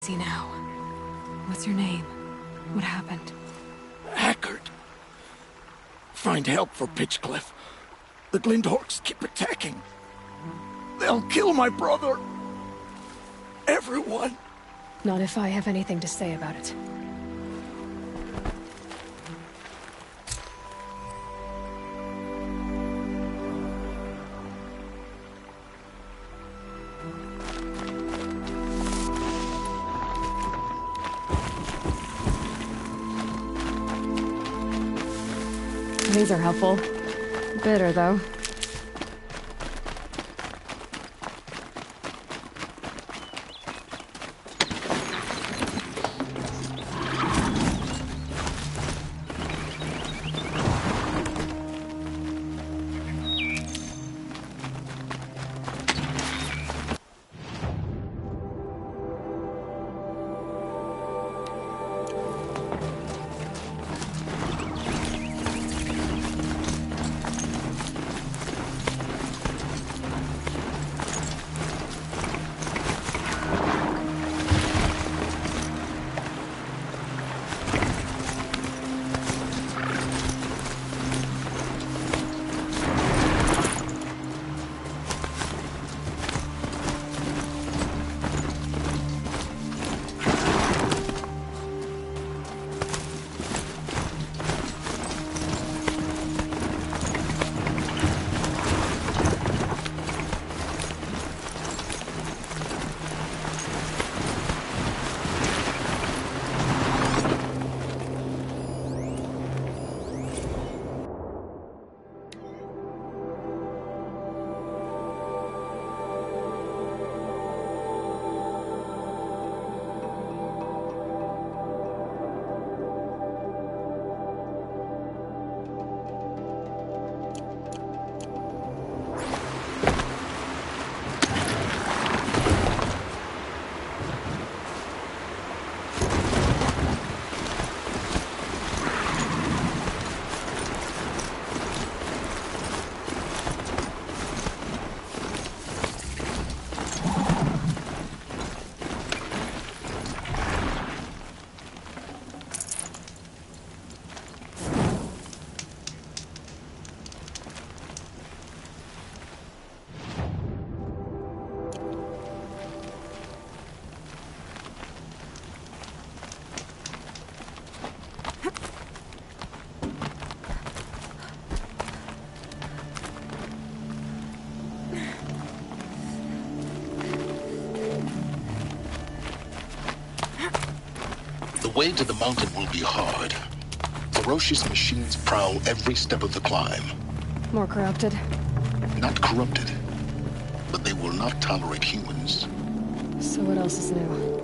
see now. What's your name? What happened? Hackard. Find help for Pitchcliff. The Glindorks keep attacking. They'll kill my brother. Everyone. Not if I have anything to say about it. These are helpful. Bitter, though. The way to the mountain will be hard. Ferocious machines prowl every step of the climb. More corrupted? Not corrupted, but they will not tolerate humans. So what else is new?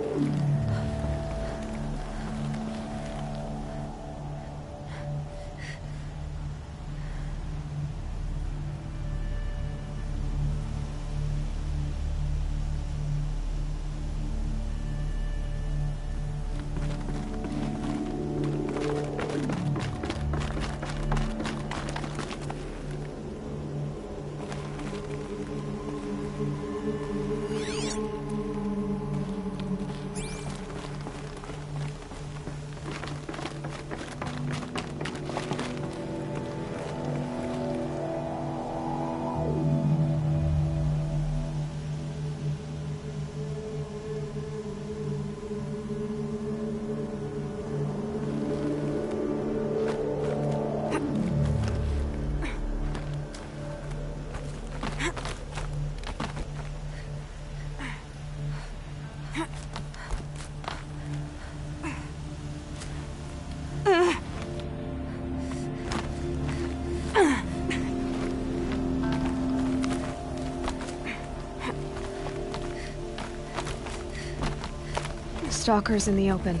Stalkers in the open.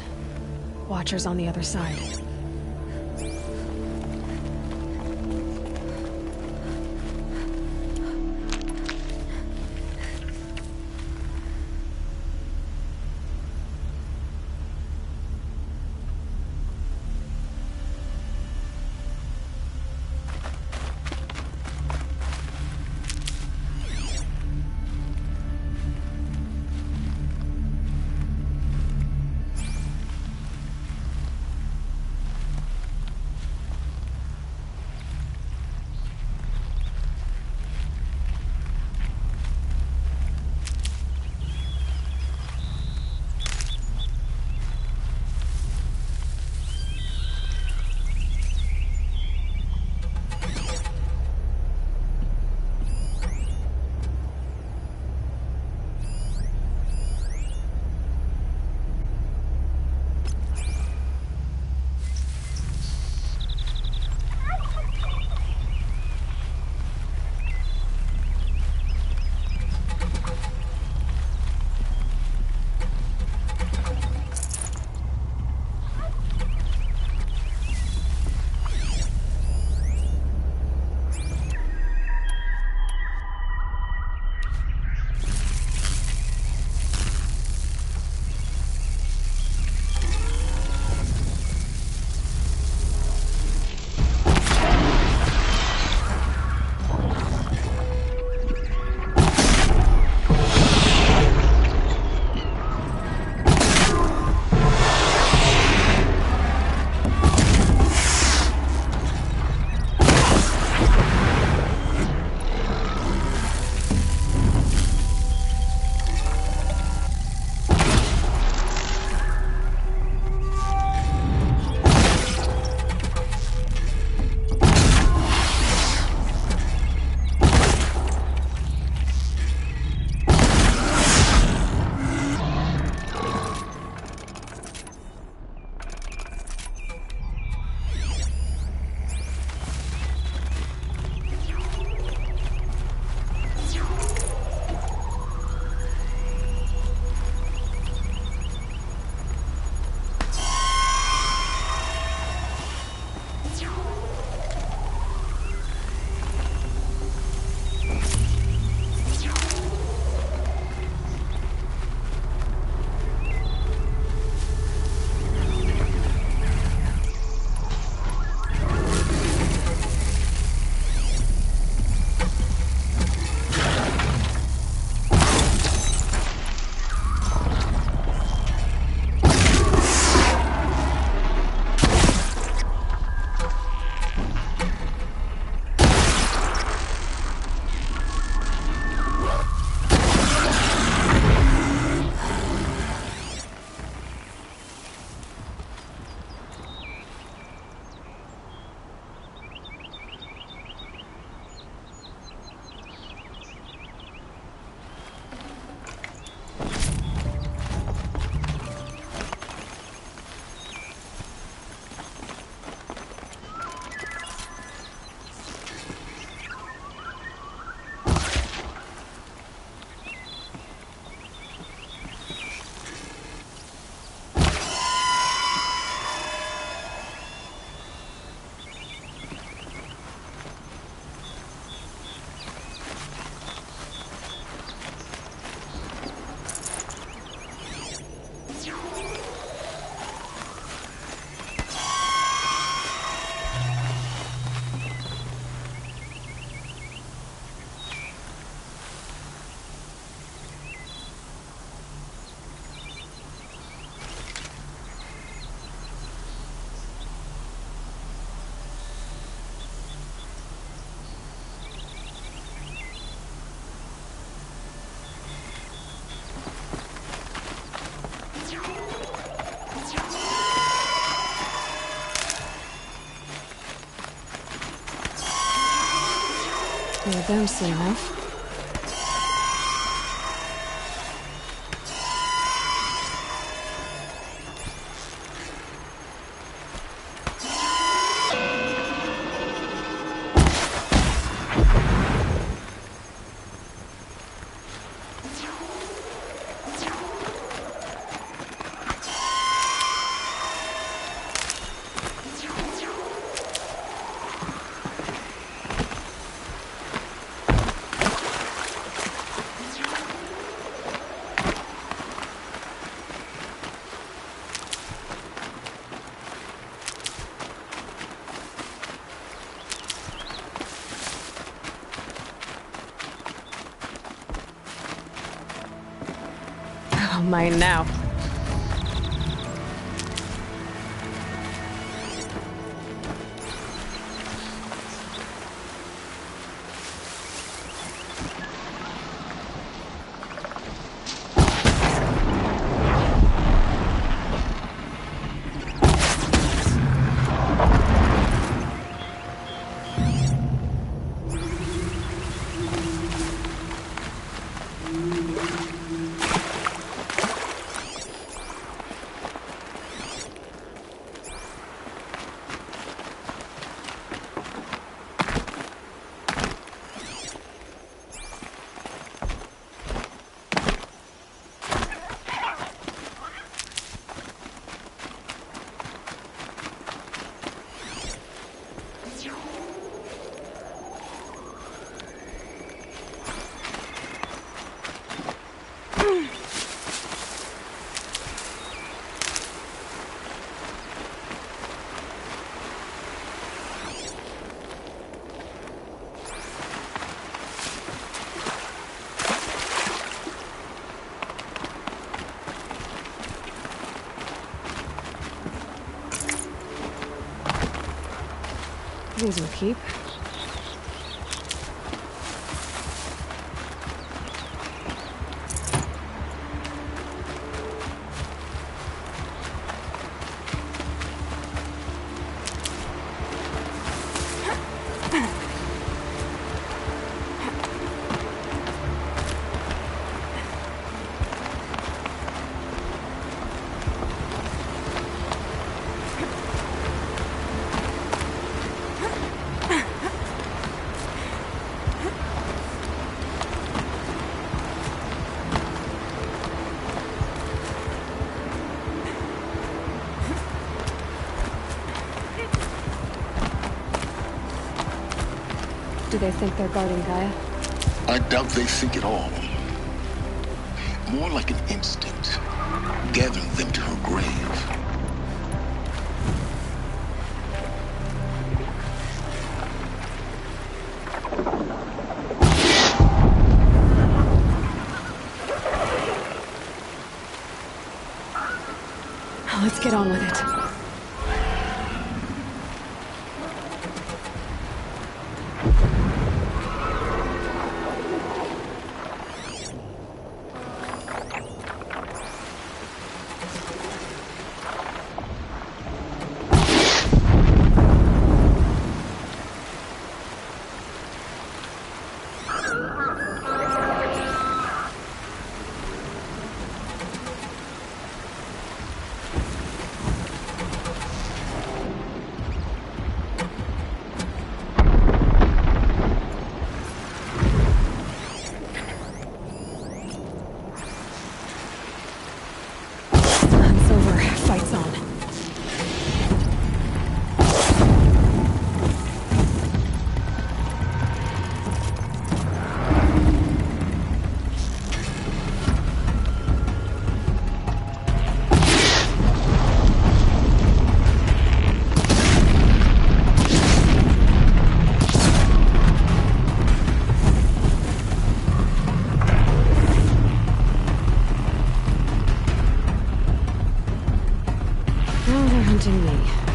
Watchers on the other side. You're there soon enough. Mine now. These will keep. Do they think they're guarding Gaia? I doubt they think at all. More like an instinct, gathering them to her grave. Let's get on with it. hunting me.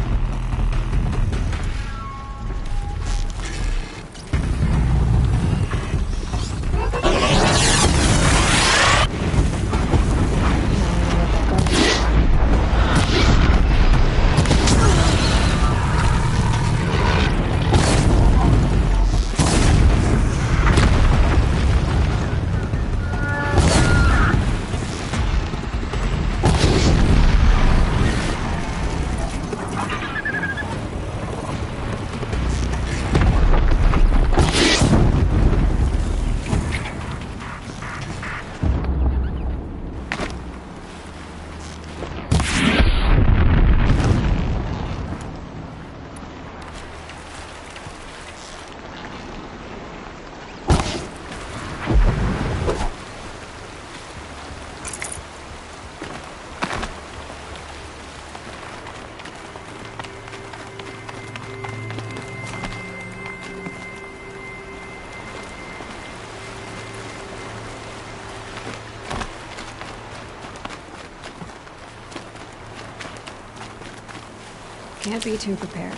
Can't be too prepared.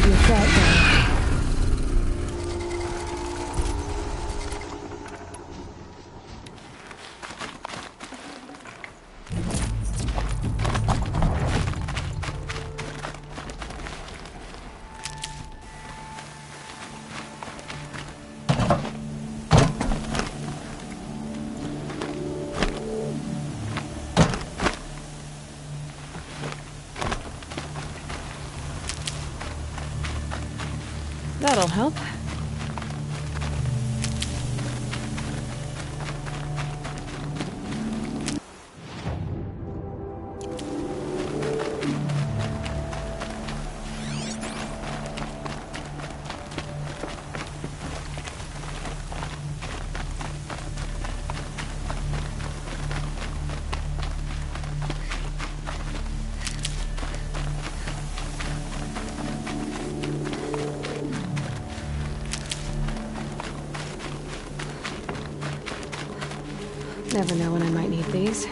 be a threat, though. That'll help. Never know when I might need these.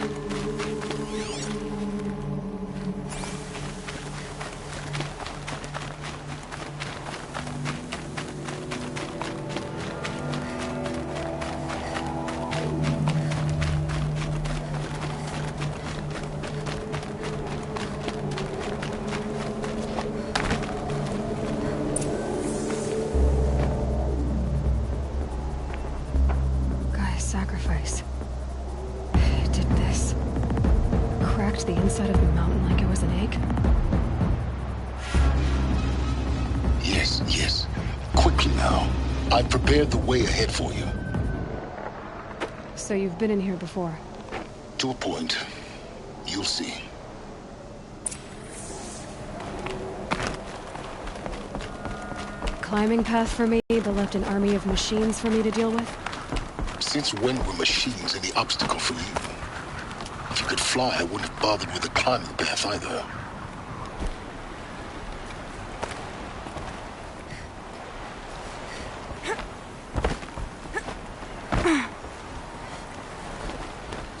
Guy's sacrifice. Did this. Cracked the inside of the mountain like it was an egg? Yes, yes. Quickly now. I've prepared the way ahead for you. So you've been in here before? To a point. You'll see. Climbing path for me, but left an army of machines for me to deal with? Since when were machines any obstacle for you? If you could fly, I wouldn't have bothered with the climbing path either.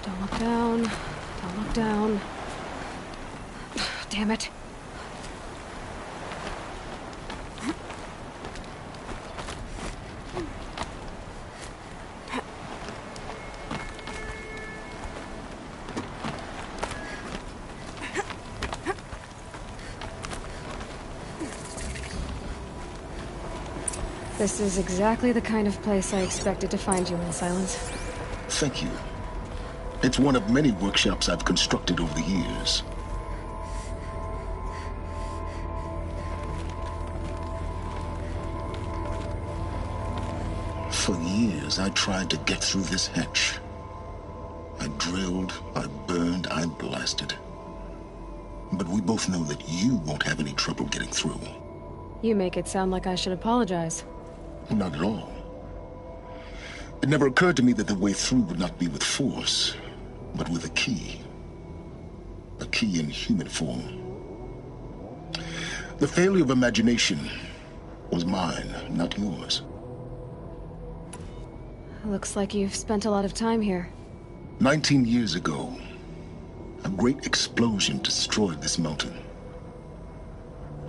Don't look down. Don't look down. Damn it. This is exactly the kind of place I expected to find you in, Silence. Thank you. It's one of many workshops I've constructed over the years. For years, I tried to get through this hatch. I drilled, I burned, I blasted. But we both know that you won't have any trouble getting through. You make it sound like I should apologize. Not at all. It never occurred to me that the way through would not be with force, but with a key. A key in human form. The failure of imagination was mine, not yours. Looks like you've spent a lot of time here. 19 years ago, a great explosion destroyed this mountain.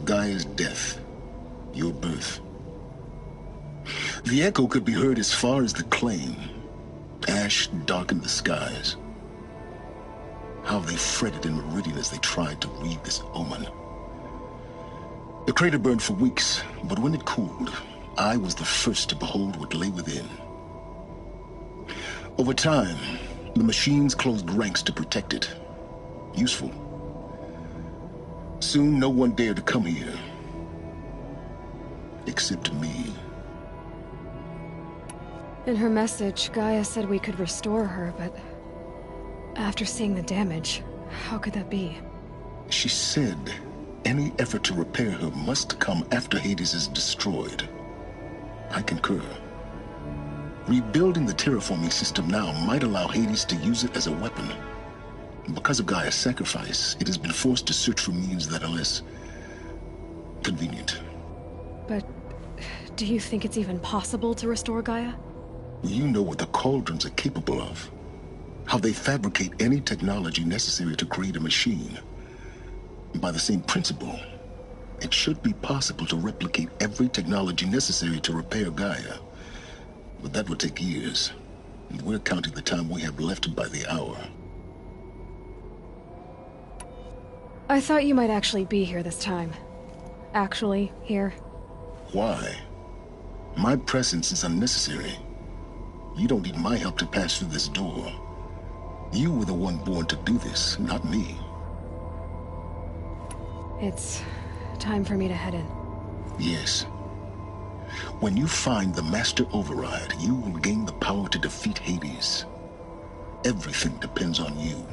Gaia's death, your birth. The echo could be heard as far as the claim. Ash darkened the skies. How they fretted in Meridian as they tried to read this omen. The crater burned for weeks, but when it cooled, I was the first to behold what lay within. Over time, the machines closed ranks to protect it. Useful. Soon, no one dared to come here. Except me. In her message, Gaia said we could restore her, but after seeing the damage, how could that be? She said any effort to repair her must come after Hades is destroyed. I concur. Rebuilding the terraforming system now might allow Hades to use it as a weapon. Because of Gaia's sacrifice, it has been forced to search for means that are less convenient. But do you think it's even possible to restore Gaia? You know what the cauldrons are capable of. How they fabricate any technology necessary to create a machine. By the same principle, It should be possible to replicate every technology necessary to repair Gaia. But that would take years. And we're counting the time we have left by the hour. I thought you might actually be here this time. Actually, here. Why? My presence is unnecessary. You don't need my help to pass through this door. You were the one born to do this, not me. It's time for me to head in. Yes. When you find the Master Override, you will gain the power to defeat Hades. Everything depends on you.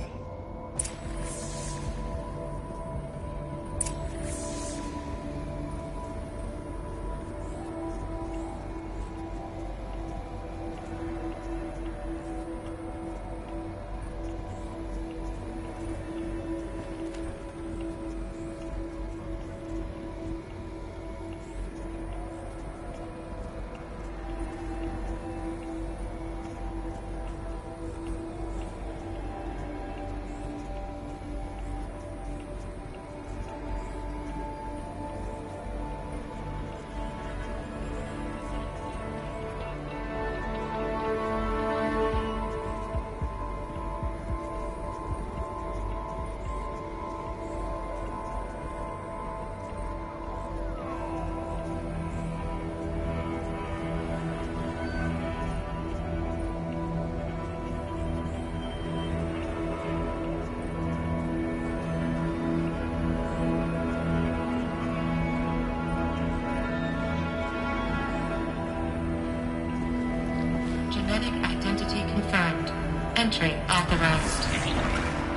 Entry authorized.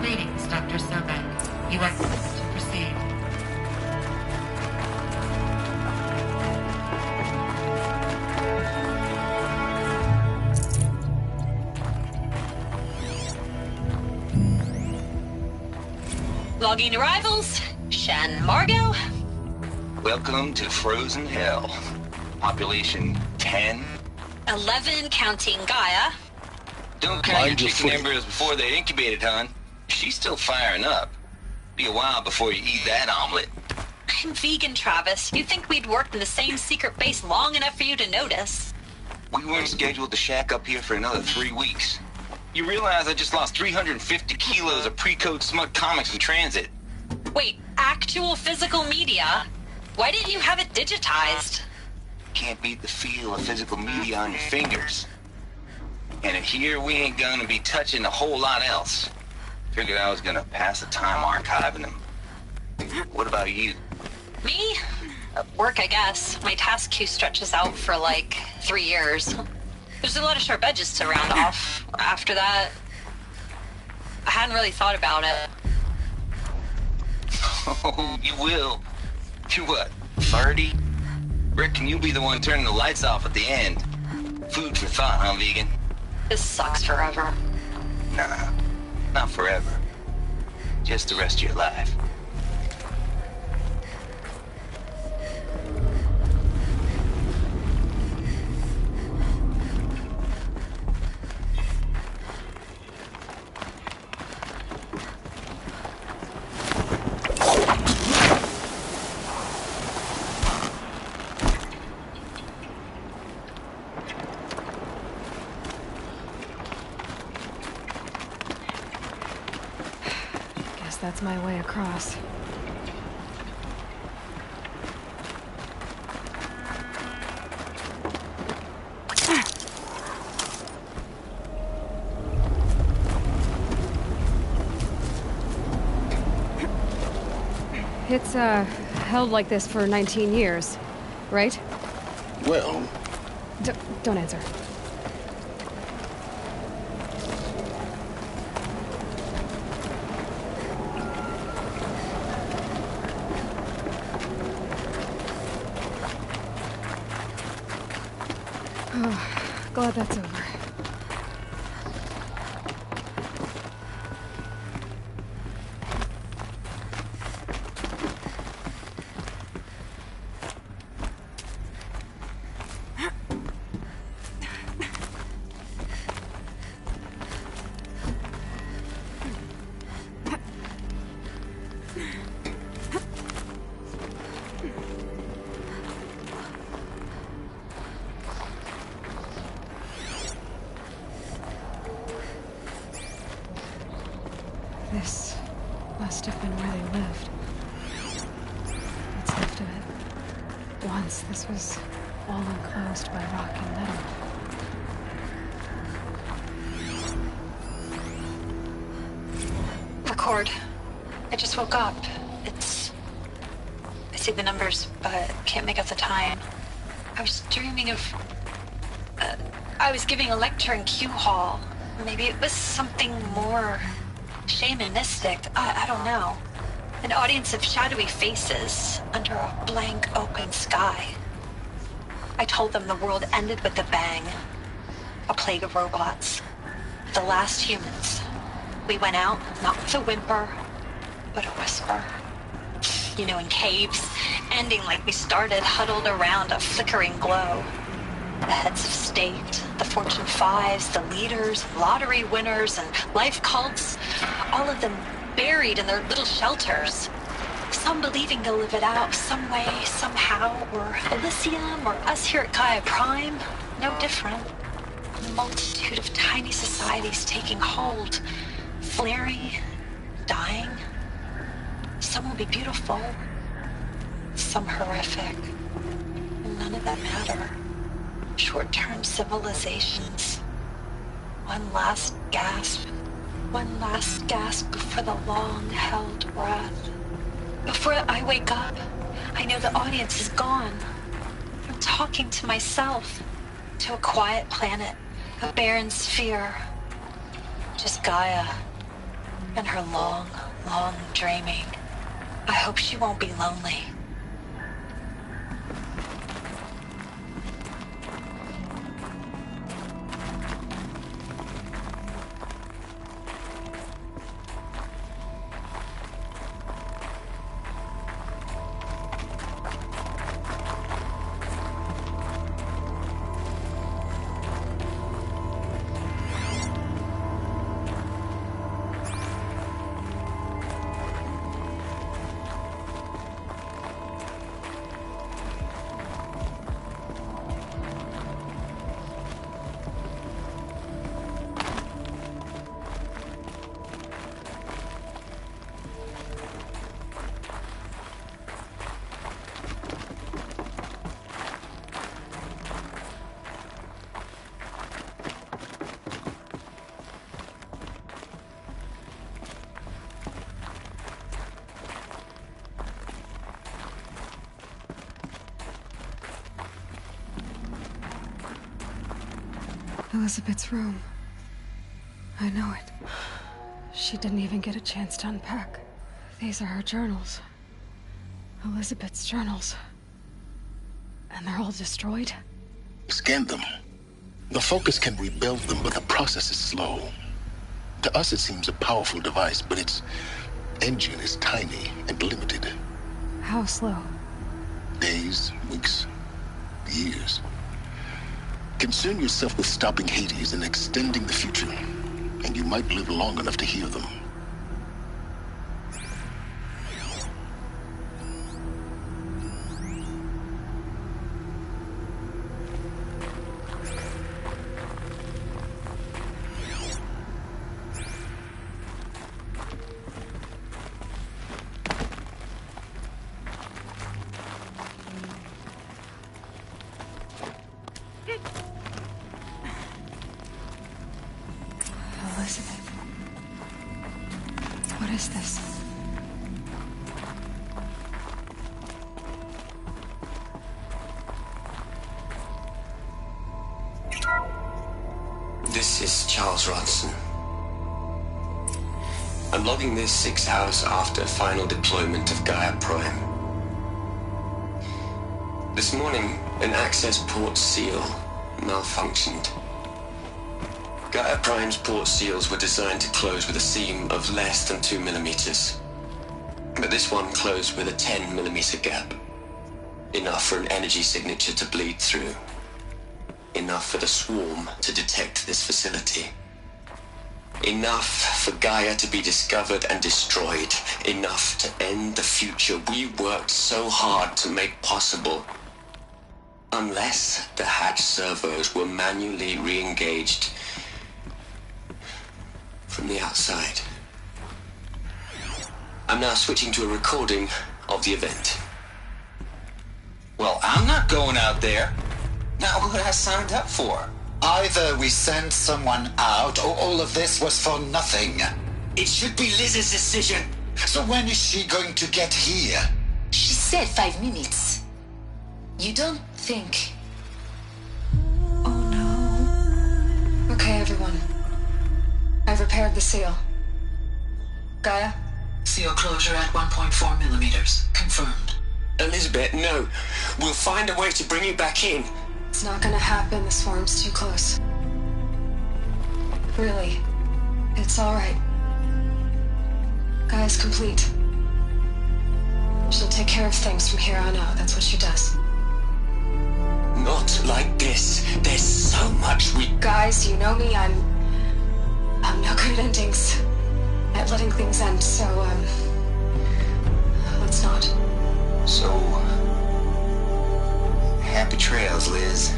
Greetings, Dr. Sobek. You are cleared to proceed. Logging arrivals. Shan Margot. Welcome to Frozen Hell. Population 10. 11 counting Gaia. Don't count your Mind your chicken footing. embryos before they're incubated, hon. She's still firing up. Be a while before you eat that omelet. I'm vegan, Travis. You'd think we'd worked in the same secret base long enough for you to notice. We weren't scheduled to shack up here for another 3 weeks. You realize I just lost 350 kilos of pre-code smut comics in transit. Wait, actual physical media? Why didn't you have it digitized? Can't beat the feel of physical media on your fingers. And here we ain't gonna be touching a whole lot else. Figured I was gonna pass the time archiving them. What about you? Me? Work, I guess. My task queue stretches out for like 3 years. There's a lot of sharp edges to round off. After that, I hadn't really thought about it. Oh, you will. You what, 30? Reckon you'll be the one turning the lights off at the end. Food for thought, huh, vegan? This sucks forever. Nah, not forever. Just the rest of your life. Guess that's my way across. It's, held like this for 19 years, right? Well, Don't answer. Oh, glad that's over. This must have been where they lived. What's left of it. Once this was all enclosed by rock and metal. Record. I just woke up. I see the numbers, but can't make out the time. I was dreaming of... I was giving a lecture in Q Hall. Maybe it was something more shamanistic. I don't know. An audience of shadowy faces under a blank open sky. I told them the world ended with a bang. A plague of robots. The last humans. We went out, not with a whimper, but a whisper. You know, in caves, ending like we started, huddled around a flickering glow. The heads of state, the Fortune 5s, the leaders, lottery winners, and life cults, all of them buried in their little shelters. Some believing they'll live it out some way, somehow, or Elysium, or us here at Gaia Prime, no different. A multitude of tiny societies taking hold, flaring, dying. Some will be beautiful, some horrific, and none of them matter. Short-term civilizations. One last gasp before the long-held breath. Before I wake up, I know the audience is gone. I'm talking to myself, to a quiet planet, a barren sphere. Just Gaia, and her long, long dreaming. I hope she won't be lonely. Elizabeth's room. I know it. She didn't even get a chance to unpack. These are her journals. Elizabeth's journals. And they're all destroyed? Scan them. The Focus can rebuild them, but the process is slow. To us, it seems a powerful device, but its engine is tiny and limited. How slow? Days, weeks, years. Concern yourself with stopping Hades and extending the future, and you might live long enough to hear them. Elizabeth. What is this? This is Charles Ronson. I'm logging this 6 hours after final deployment of Gaia Prime. This morning, an access port seal malfunctioned. Gaia Prime's port seals were designed to close with a seam of less than 2 millimeters. But this one closed with a 10 millimeter gap. Enough for an energy signature to bleed through. Enough for the swarm to detect this facility. Enough for Gaia to be discovered and destroyed. Enough to end the future we worked so hard to make possible. Unless the hatch servos were manually re-engaged from the outside. I'm now switching to a recording of the event. Well, I'm not going out there. Not what I signed up for. Either we send someone out, or all of this was for nothing. It should be Liz's decision. So when is she going to get here? She said 5 minutes. You don't think... Oh no. Okay, everyone. I've repaired the seal. Gaia? Seal closure at 1.4 millimeters. Confirmed. Elizabeth, no. We'll find a way to bring you back in. It's not gonna happen. The swarm's too close. Really. It's alright. Gaia's complete. She'll take care of things from here on out. That's what she does. Not like this. There's so much we... Guys, you know me. I'm no good at endings. At letting things end, so, let's not. So, happy trails, Liz.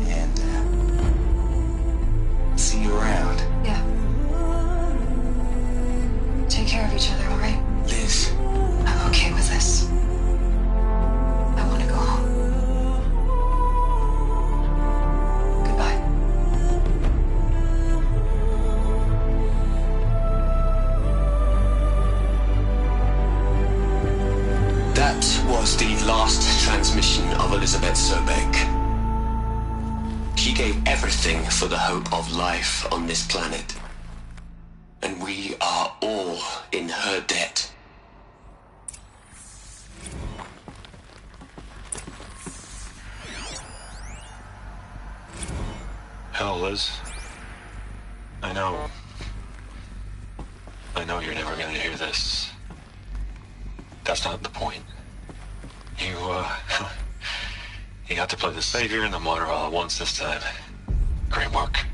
And, see you around. Yeah. Take care of each other, alright? Liz. I'm okay with this. I want to go home. Goodbye. That was the last transmission of Elizabeth Sobek. She gave everything for the hope of life on this planet. And we are all in her debt. Hell, Liz. I know you're never gonna hear this. That's not the point. You got to play the savior and the martyr all at once this time. Great work.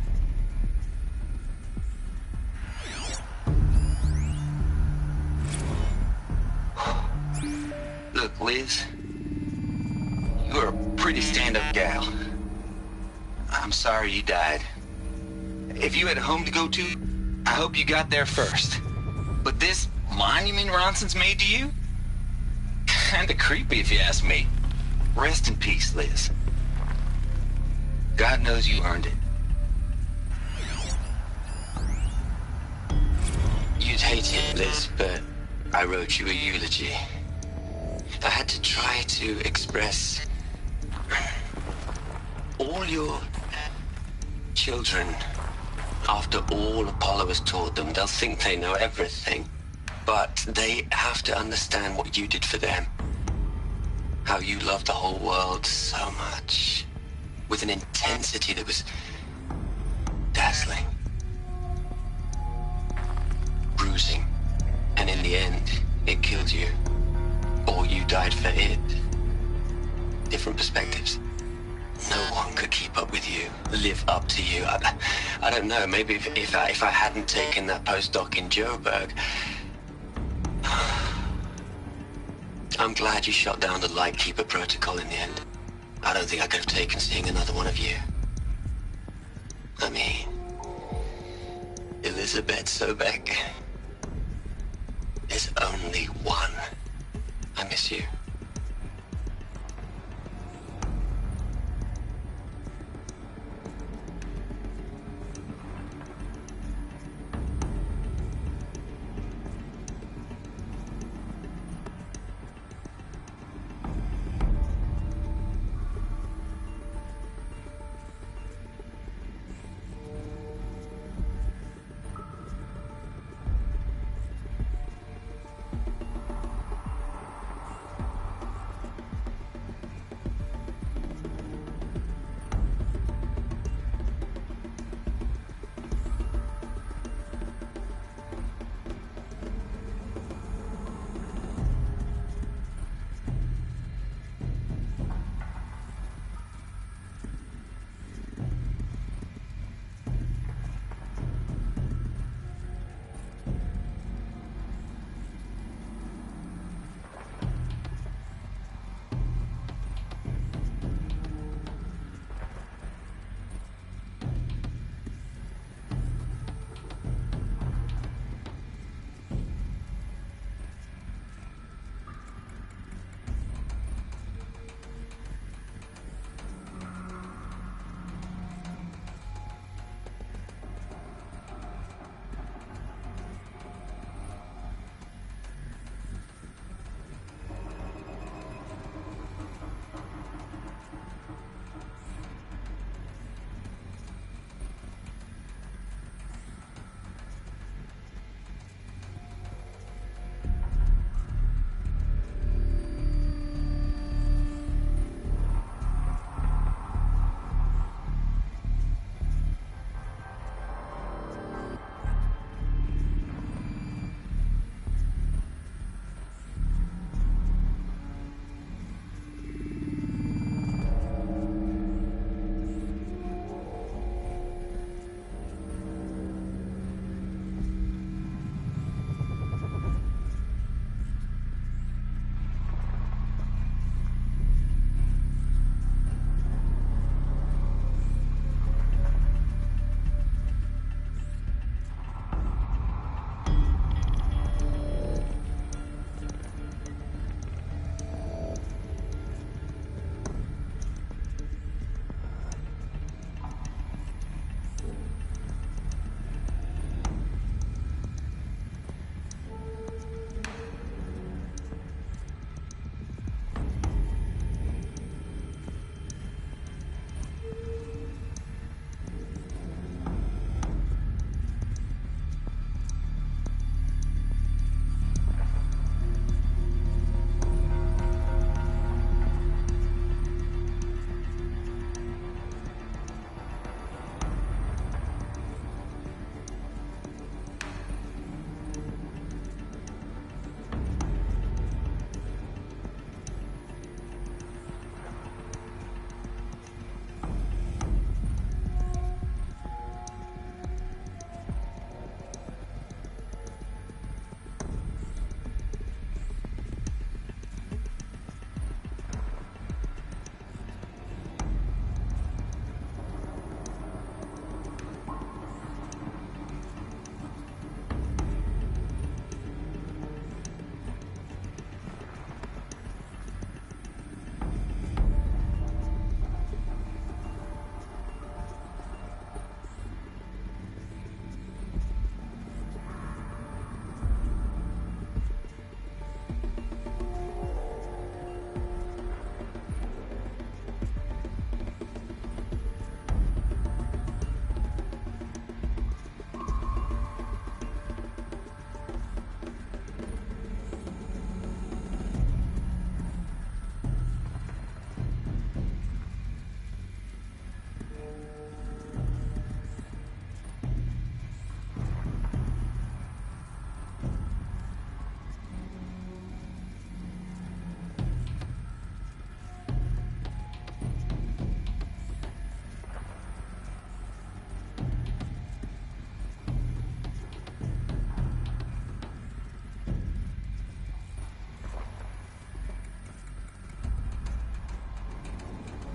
Look, Liz. You're a pretty stand-up gal. I'm sorry you died. If you had a home to go to, I hope you got there first. But this monument Ronson's made to you? Kinda creepy if you ask me. Rest in peace, Liz. God knows you earned it. You'd hate it, Liz, but I wrote you a eulogy. I had to try to express all your children. After all Apollo has taught them, they'll think they know everything. But they have to understand what you did for them. How you loved the whole world so much. With an intensity that was dazzling. Bruising. And in the end, it killed you. Or you died for it. Different perspectives. No one could keep up with you, live up to you. I don't know, maybe if I hadn't taken that postdoc in Joburg. I'm glad you shot down the Lightkeeper protocol in the end. I don't think I could have taken seeing another one of you. I mean, Elizabeth Sobek. There's only one. I miss you.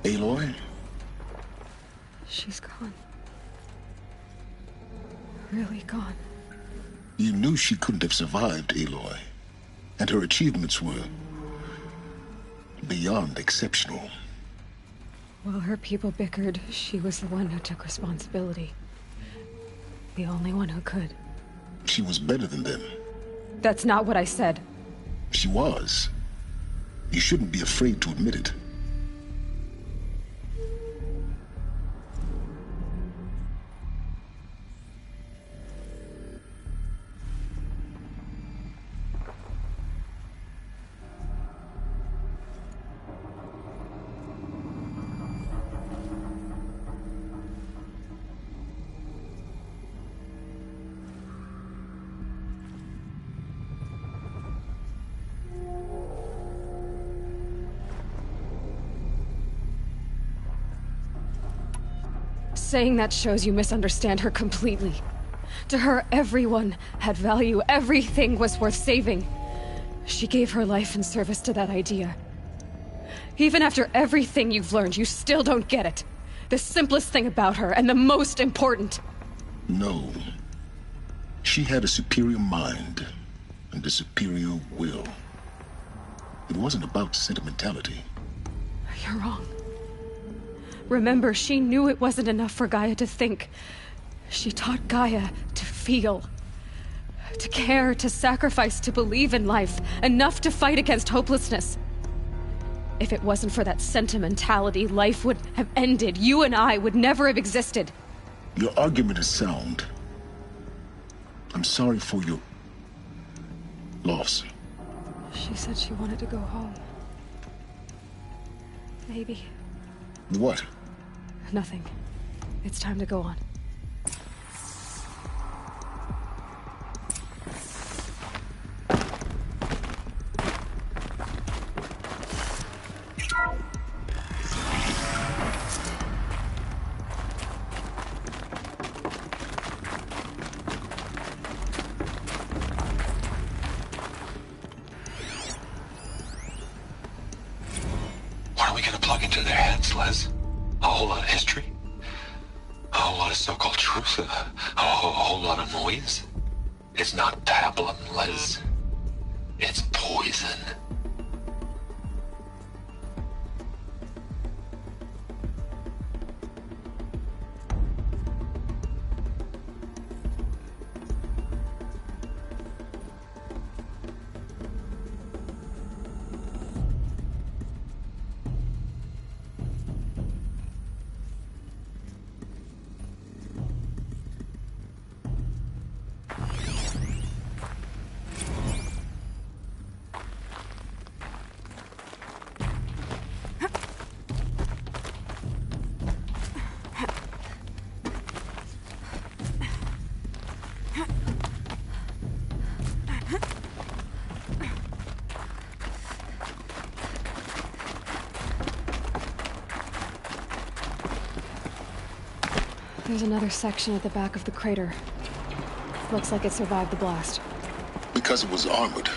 Aloy? She's gone. Really gone. You knew she couldn't have survived, Aloy. And her achievements were beyond exceptional. While her people bickered, she was the one who took responsibility. The only one who could. She was better than them. That's not what I said. She was. You shouldn't be afraid to admit it. Saying that shows you misunderstand her completely. To her, everyone had value. Everything was worth saving. She gave her life in service to that idea. Even after everything you've learned, you still don't get it. The simplest thing about her, and the most important. No. She had a superior mind and a superior will. It wasn't about sentimentality. You're wrong. Remember, she knew it wasn't enough for Gaia to think. She taught Gaia to feel. To care, to sacrifice, to believe in life. Enough to fight against hopelessness. If it wasn't for that sentimentality, life would have ended. You and I would never have existed. Your argument is sound. I'm sorry for your loss. She said she wanted to go home. Maybe. What? Nothing. It's time to go on. What are we gonna plug into their heads, Les? A whole lot of history? A whole lot of so-called truth? A whole lot of noise? It's not pablum, Les. It's poison. There's another section at the back of the crater. Looks like it survived the blast. Because it was armored.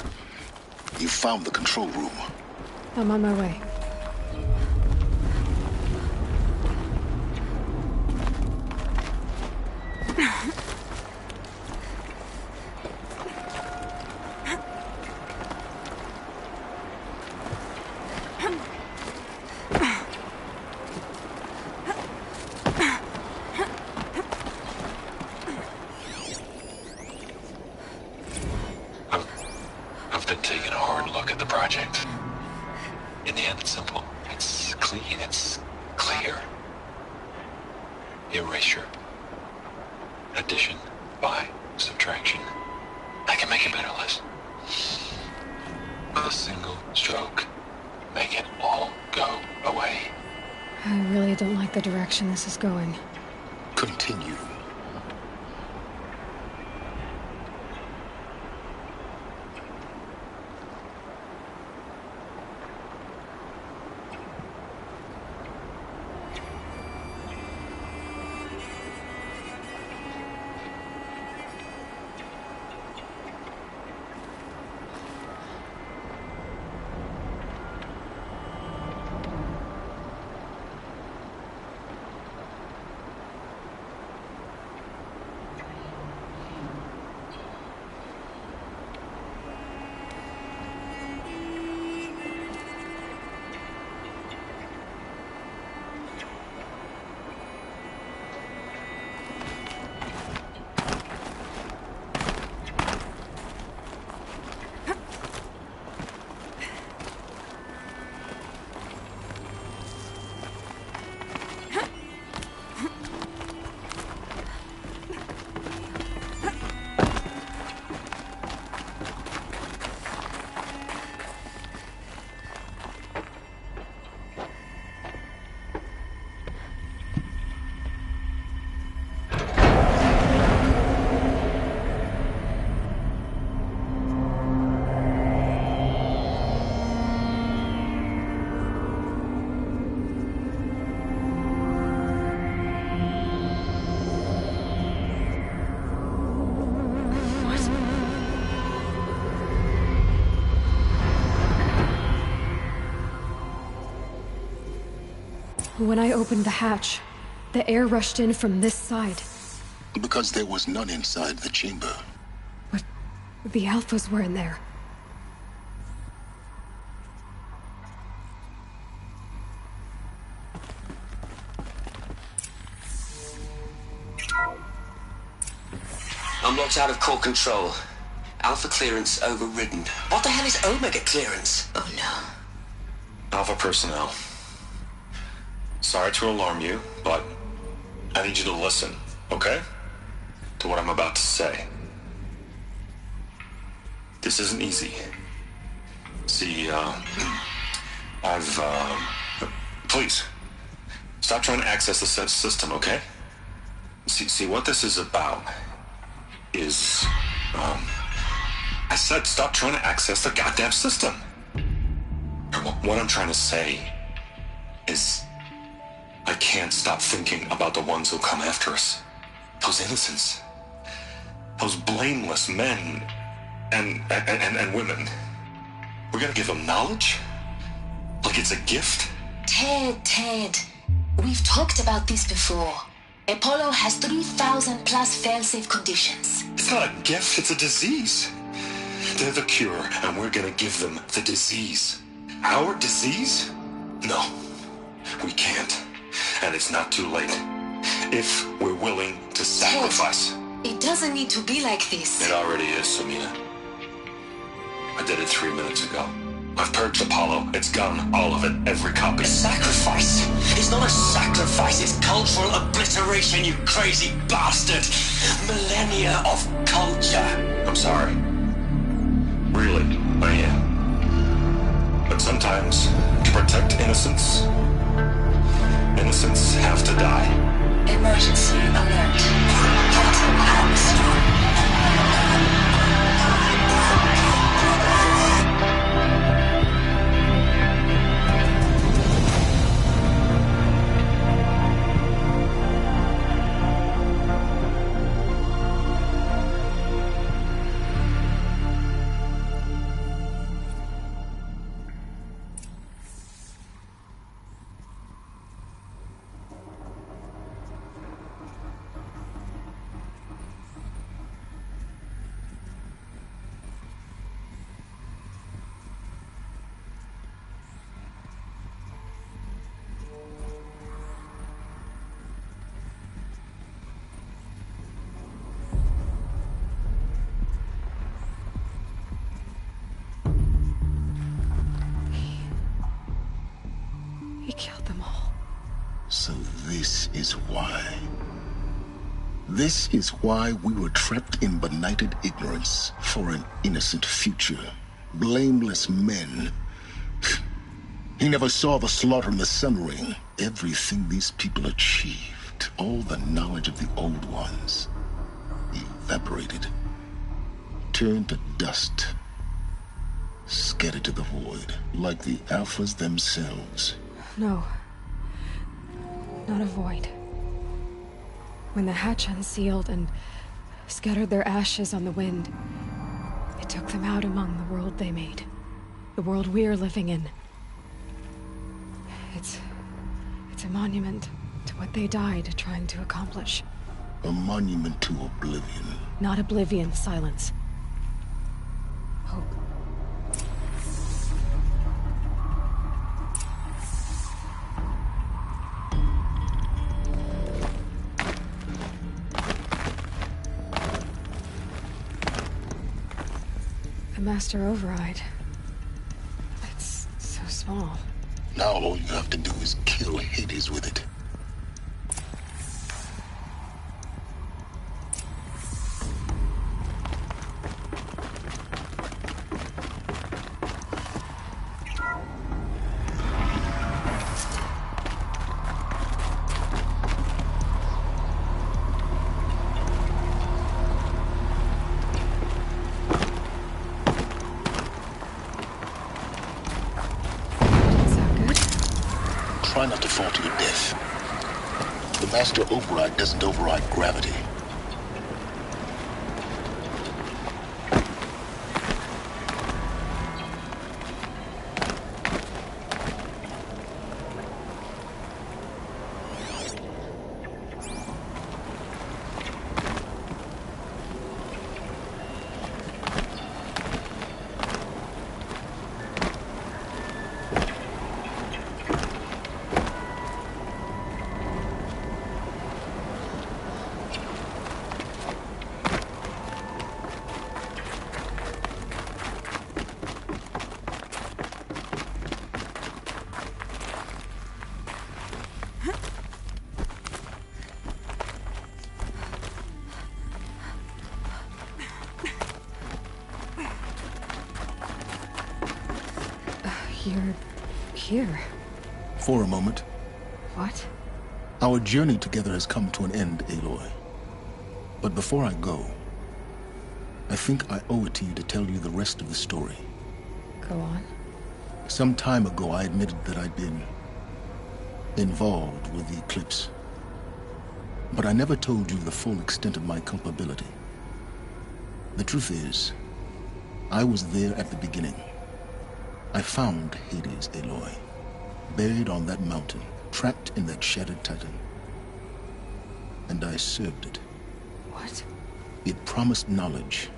You found the control room. I'm on my way. I've been taking a hard look at the project. In the end, it's simple. It's clean. It's clear. Erasure. Addition. By. Subtraction. I can make it better, Les. With a single stroke. Make it all go away. I really don't like the direction this is going. Continue. When I opened the hatch, the air rushed in from this side. Because there was none inside the chamber. But the Alphas were in there. I'm locked out of core control. Alpha clearance overridden. What the hell is Omega clearance? Oh no. Alpha personnel. Sorry to alarm you, but I need you to listen, okay? To what I'm about to say. This isn't easy. See, please, stop trying to access the system, okay? See, what this is about is, I said stop trying to access the goddamn system. What I'm trying to say is I can't stop thinking about the ones who'll come after us. Those innocents. Those blameless men and women. We're gonna give them knowledge? Like it's a gift? Ted. We've talked about this before. Apollo has 3,000 plus fail-safe conditions. It's not a gift, it's a disease. They're the cure, and we're gonna give them the disease. Our disease? No, we can't. And it's not too late. If we're willing to sacrifice. Ted, it doesn't need to be like this. It already is, Samina. I did it 3 minutes ago. I've purged Apollo. It's gone. All of it. Every copy. A sacrifice? It's not a sacrifice. It's cultural obliteration, you crazy bastard. Millennia of culture. I'm sorry. Really, I am. But sometimes, to protect innocence, innocents have to die. Emergency alert. Quantum atmosphere. He killed them all. So this is why. This is why we were trapped in benighted ignorance for an innocent future. Blameless men. He never saw the slaughter in the Sun Ring. Everything these people achieved, all the knowledge of the old ones, evaporated, turned to dust, scattered to the void, like the Alphas themselves. No. Not a void. When the hatch unsealed and scattered their ashes on the wind, it took them out among the world they made. The world we're living in. It's a monument to what they died trying to accomplish. A monument to oblivion. Not oblivion, silence. Hope. The Master Override. It's so small. Now all you have to do is kill Hades with it. Try not to fall to your death. The Master Override doesn't override gravity. You're here. For a moment. What? Our journey together has come to an end, Aloy. But before I go, I think I owe it to you to tell you the rest of the story. Go on. Some time ago, I admitted that I'd been involved with the eclipse. But I never told you the full extent of my culpability. The truth is, I was there at the beginning. I found Hades, Aloy, buried on that mountain, trapped in that shattered titan. And I served it. What? It promised knowledge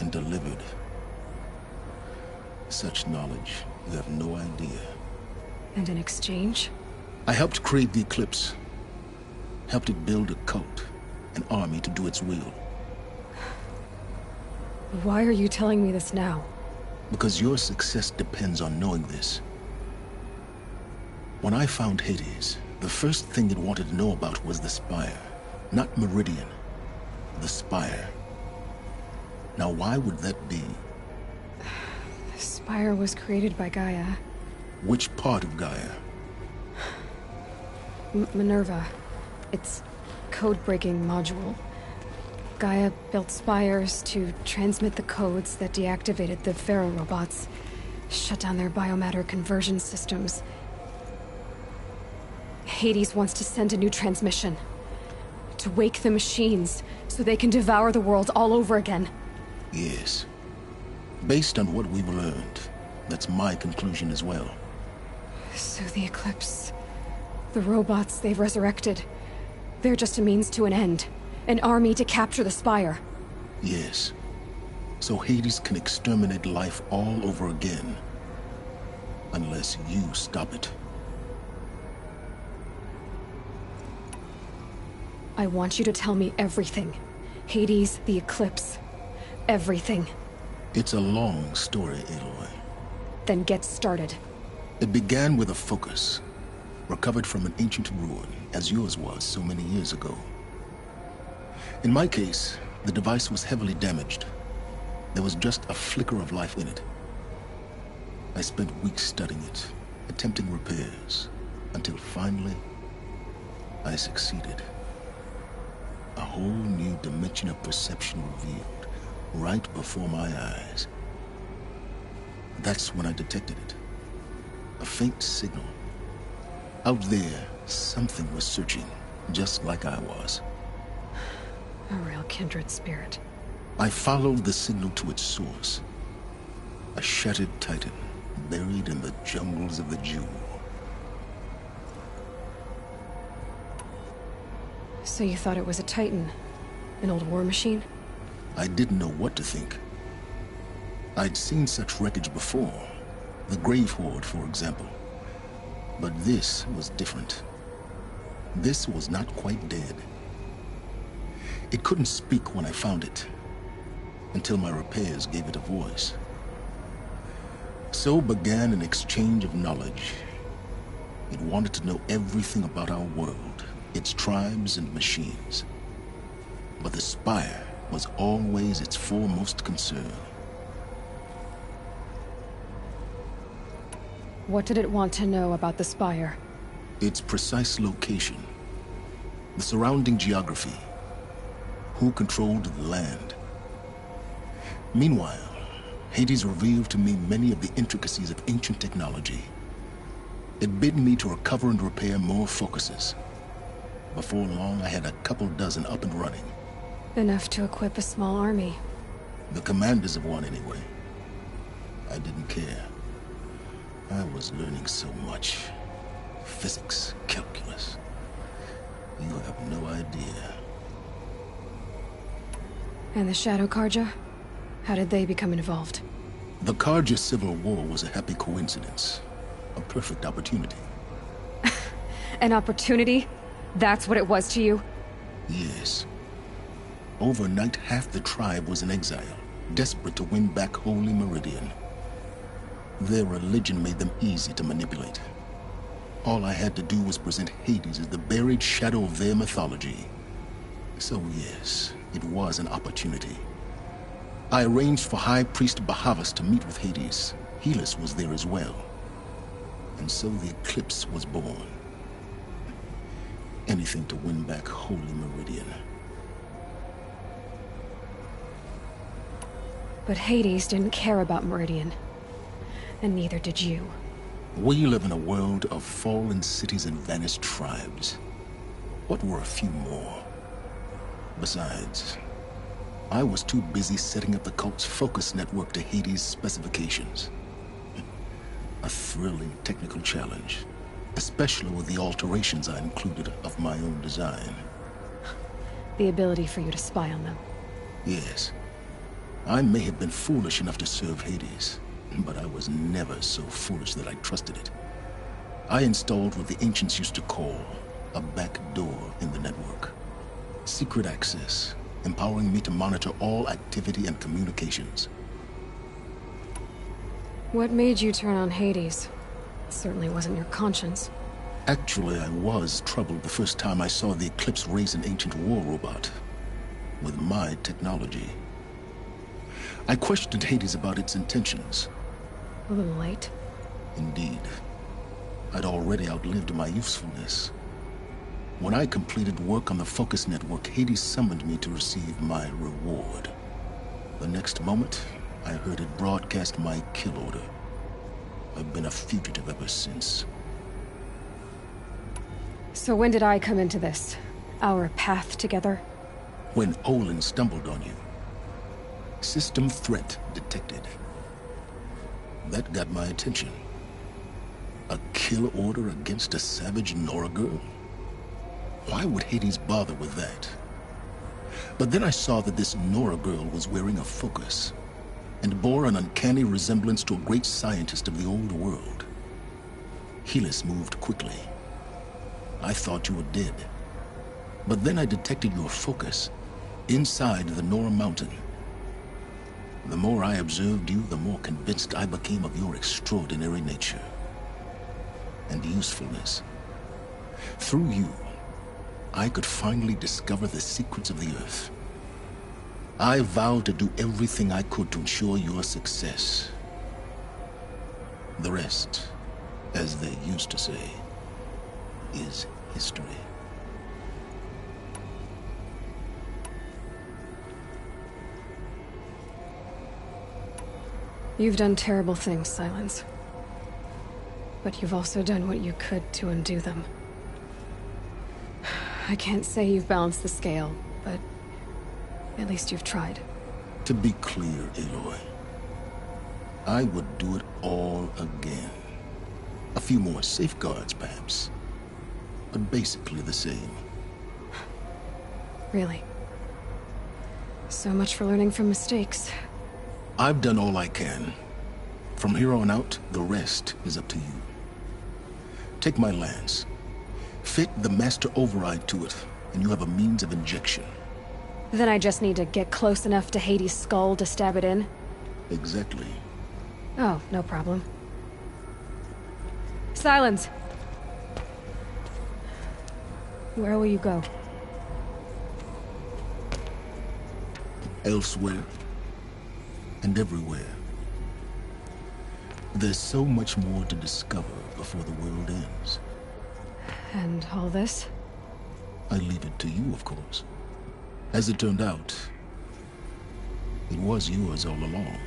and delivered. Such knowledge, you have no idea. And in exchange? I helped create the eclipse. Helped it build a cult, an army to do its will. Why are you telling me this now? Because your success depends on knowing this. When I found Hades, the first thing it wanted to know about was the Spire. Not Meridian. The Spire. Now, why would that be? The Spire was created by Gaia. Which part of Gaia? Minerva. Its code-breaking module. Gaia built spires to transmit the codes that deactivated the Pharaoh robots, shut down their biomatter conversion systems. Hades wants to send a new transmission. To wake the machines, so they can devour the world all over again. Yes. Based on what we've learned, that's my conclusion as well. So the Eclipse... the robots they've resurrected... they're just a means to an end. An army to capture the Spire. Yes. So Hades can exterminate life all over again. Unless you stop it. I want you to tell me everything. Hades, the Eclipse. Everything. It's a long story, Aloy. Then get started. It began with a focus. Recovered from an ancient ruin, as yours was so many years ago. In my case, the device was heavily damaged. There was just a flicker of life in it. I spent weeks studying it, attempting repairs, until finally, I succeeded. A whole new dimension of perception revealed, right before my eyes. That's when I detected it. A faint signal. Out there, something was searching, just like I was. A real kindred spirit. I followed the signal to its source. A shattered titan, buried in the jungles of the Jewel. So you thought it was a titan? An old war machine? I didn't know what to think. I'd seen such wreckage before. The Grave Horde, for example. But this was different. This was not quite dead. It couldn't speak when I found it, until my repairs gave it a voice. So began an exchange of knowledge. It wanted to know everything about our world, its tribes and machines. But the Spire was always its foremost concern. What did it want to know about the Spire? Its precise location, the surrounding geography, who controlled the land. Meanwhile, Hades revealed to me many of the intricacies of ancient technology. It bid me to recover and repair more focuses. Before long, I had a couple dozen up and running. Enough to equip a small army. The commanders of one, anyway. I didn't care. I was learning so much. Physics, calculus. You have no idea. And the Shadow Karja? How did they become involved? The Karja Civil War was a happy coincidence. A perfect opportunity. An opportunity? That's what it was to you? Yes. Overnight, half the tribe was in exile, desperate to win back Holy Meridian. Their religion made them easy to manipulate. All I had to do was present Hades as the buried shadow of their mythology. So yes, it was an opportunity. I arranged for High Priest Bahavas to meet with Hades, Helis was there as well. And so the Eclipse was born. Anything to win back Holy Meridian. But Hades didn't care about Meridian. And neither did you. We live in a world of fallen cities and vanished tribes. What were a few more? Besides, I was too busy setting up the cult's focus network to Hades' specifications. A thrilling technical challenge, especially with the alterations I included of my own design. The ability for you to spy on them. Yes. I may have been foolish enough to serve Hades, but I was never so foolish that I trusted it. I installed what the ancients used to call a back door in the network. Secret access, empowering me to monitor all activity and communications. What made you turn on Hades? It certainly wasn't your conscience. Actually, I was troubled the first time I saw the Eclipse raise an ancient war robot. With my technology. I questioned Hades about its intentions. A little late. Indeed. I'd already outlived my usefulness. When I completed work on the Focus Network, Hades summoned me to receive my reward. The next moment, I heard it broadcast my kill order. I've been a fugitive ever since. So when did I come into this? Our path together? When Olin stumbled on you. System threat detected. That got my attention. A kill order against a savage Nora girl? Why would Hades bother with that? But then I saw that this Nora girl was wearing a focus, and bore an uncanny resemblance to a great scientist of the old world. Helis moved quickly. I thought you were dead. But then I detected your focus inside the Nora mountain. The more I observed you, the more convinced I became of your extraordinary nature and usefulness. Through you, I could finally discover the secrets of the Earth. I vowed to do everything I could to ensure your success. The rest, as they used to say, is history. You've done terrible things, Silence. But you've also done what you could to undo them. I can't say you've balanced the scale, but at least you've tried. To be clear, Aloy, I would do it all again. A few more safeguards, perhaps, but basically the same. Really? So much for learning from mistakes. I've done all I can. From here on out, the rest is up to you. Take my lance. Fit the master override to it, and you have a means of injection. Then I just need to get close enough to Hades' skull to stab it in? Exactly. Oh, no problem. Silence! Where will you go? Elsewhere. And everywhere. There's so much more to discover before the world ends. And all this? I leave it to you, of course. As it turned out, it was yours all along.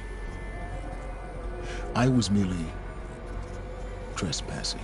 I was merely trespassing.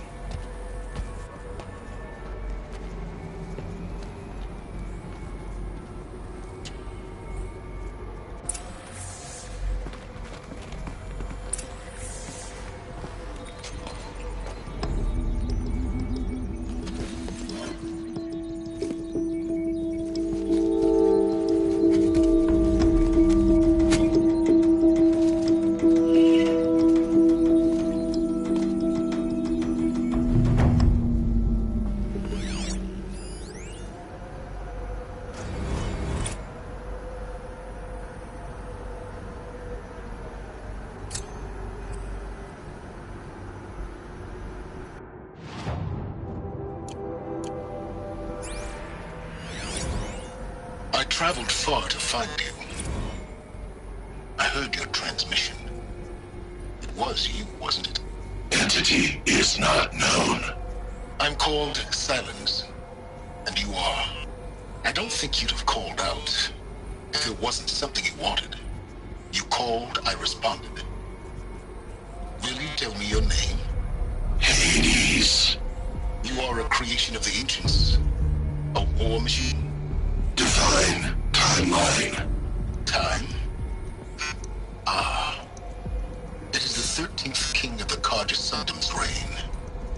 I traveled far to find you. I heard your transmission. It was you, wasn't it? Entity is not known. I'm called Silence, and you are. I don't think you'd have called out if it wasn't something you wanted. You called, I responded. Will you tell me your name? Hades. You are a creation of the ancients. A war machine. Divine timeline. Time? Ah. It is the 13th king of the Karja Soddom's reign.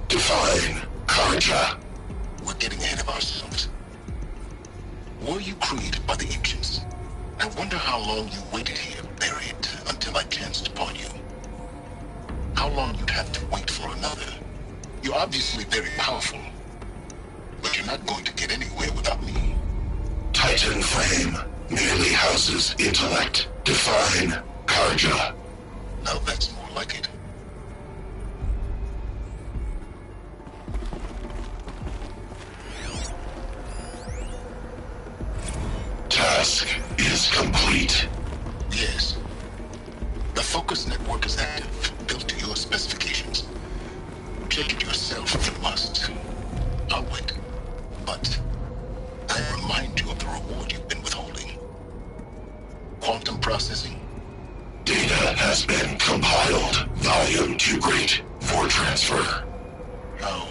Divine Karja. We're getting ahead of ourselves. Were you created by the ancients? I wonder how long you waited here, buried, until I chanced upon you. How long you'd have to wait for another. You're obviously very powerful, but you're not going to get anywhere without me. Titan Flame merely houses intellect. Divine Karja. Now that's more like it. Task is complete. Yes. The focus network is active, built to your specifications. Check it yourself if you must. I'll wait. But I remind you of the reward you've been withholding. Quantum processing. Data has been compiled. Volume too great for transfer. How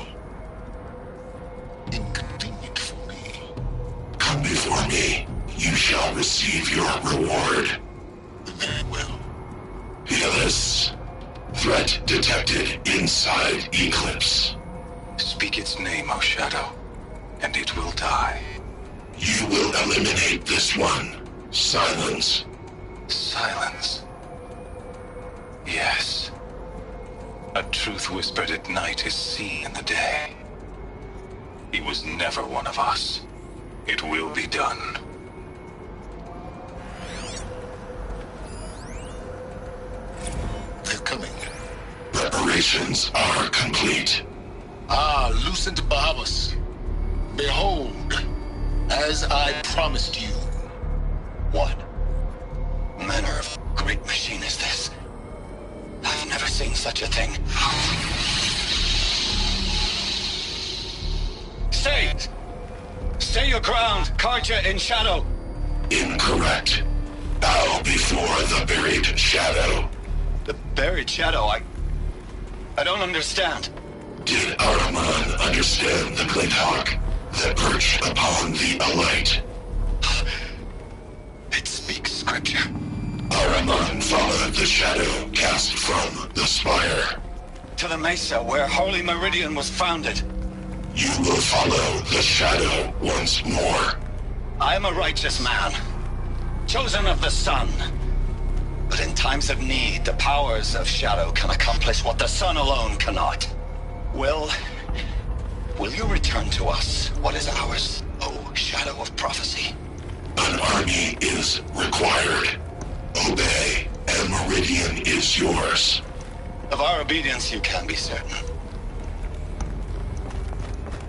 inconvenient for me. Come before me. You shall receive your reward. Very well. Helis. Threat detected inside Eclipse. Speak its name, O Shadow, and it will die. You will eliminate this one. Silence. Silence. Yes. A truth whispered at night is seen in the day. He was never one of us. It will be done. They're coming. Preparations are complete. Ah, Lucent Bahamas. Behold, as I promised you. What manner of great machine is this? I've never seen such a thing. Stay! Stay your ground, Karja in Shadow! Incorrect. Bow before the buried shadow. The buried shadow, I don't understand. Did Araman understand the glint hawk that perched upon the alight? It speaks scripture. Araman followed the shadow cast from the spire. To the mesa where Holy Meridian was founded. You will follow the shadow once more. I am a righteous man, chosen of the sun. But in times of need, the powers of shadow can accomplish what the sun alone cannot. Will you return to us what is ours, O Shadow of Prophecy? An army is required. Obey, and Meridian is yours. Of our obedience you can be certain.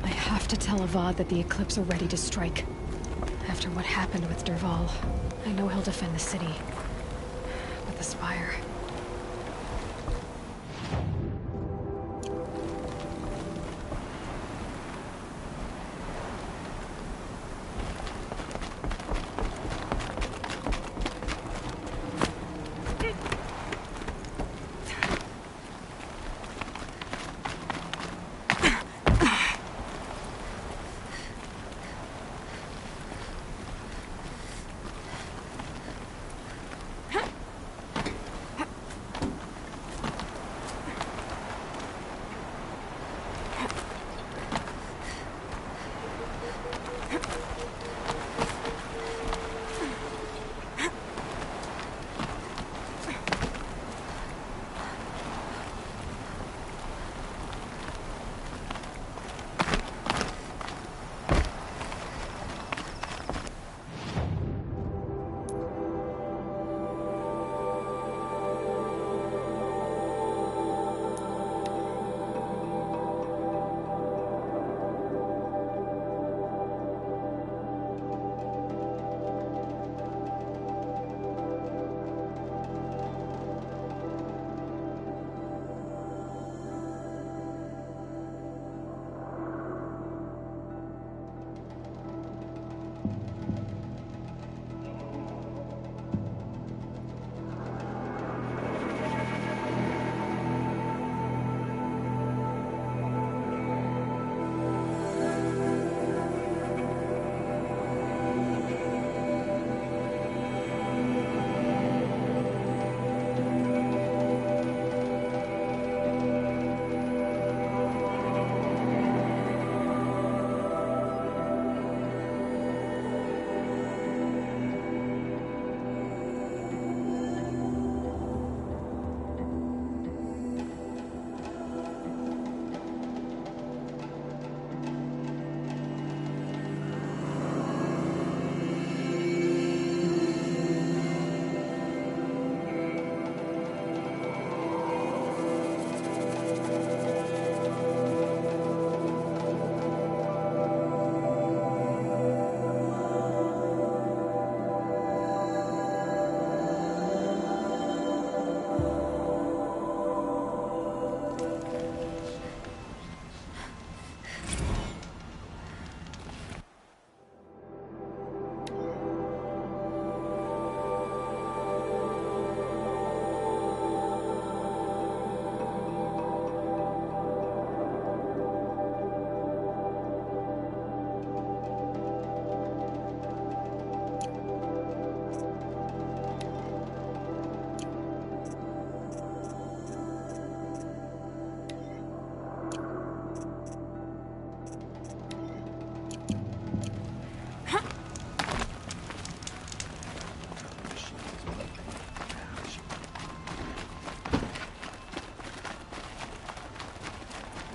I have to tell Avad that the Eclipse are ready to strike. After what happened with Derval, I know he'll defend the city. But the Spire...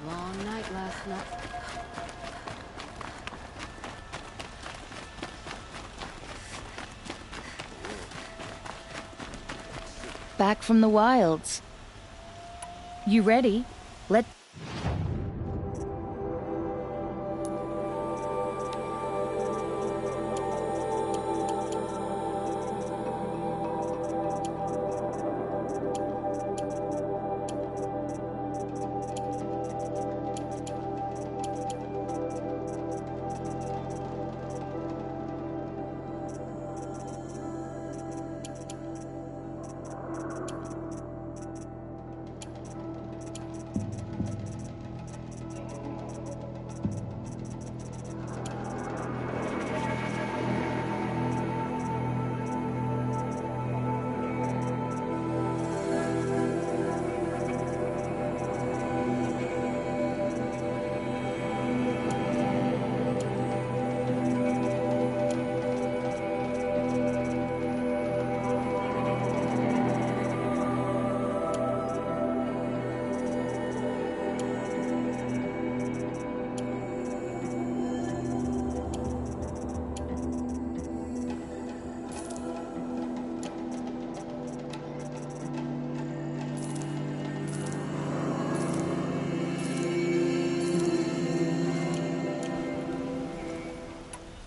Long night last night. Back from the wilds. You ready? Let's...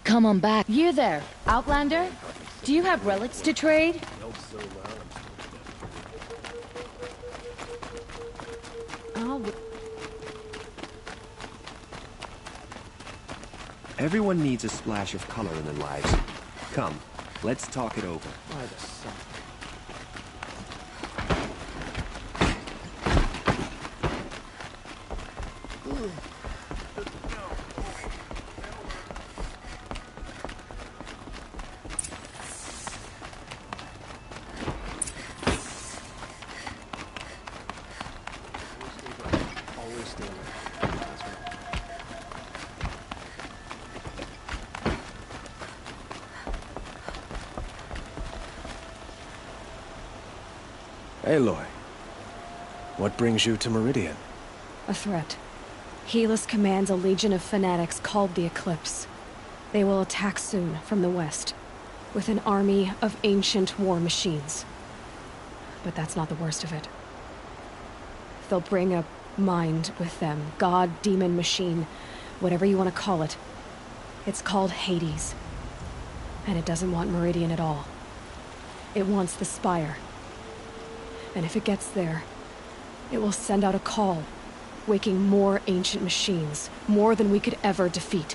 Come on back. You there, Outlander? Do you have relics to trade? Everyone needs a splash of color in their lives. Come, let's talk it over. By the sun. Aloy, what brings you to Meridian? A threat. Helis commands a legion of fanatics called the Eclipse. They will attack soon from the west, with an army of ancient war machines. But that's not the worst of it. They'll bring a mind with them, god, demon, machine, whatever you want to call it. It's called Hades. And it doesn't want Meridian at all. It wants the Spire. And if it gets there, it will send out a call, waking more ancient machines, more than we could ever defeat.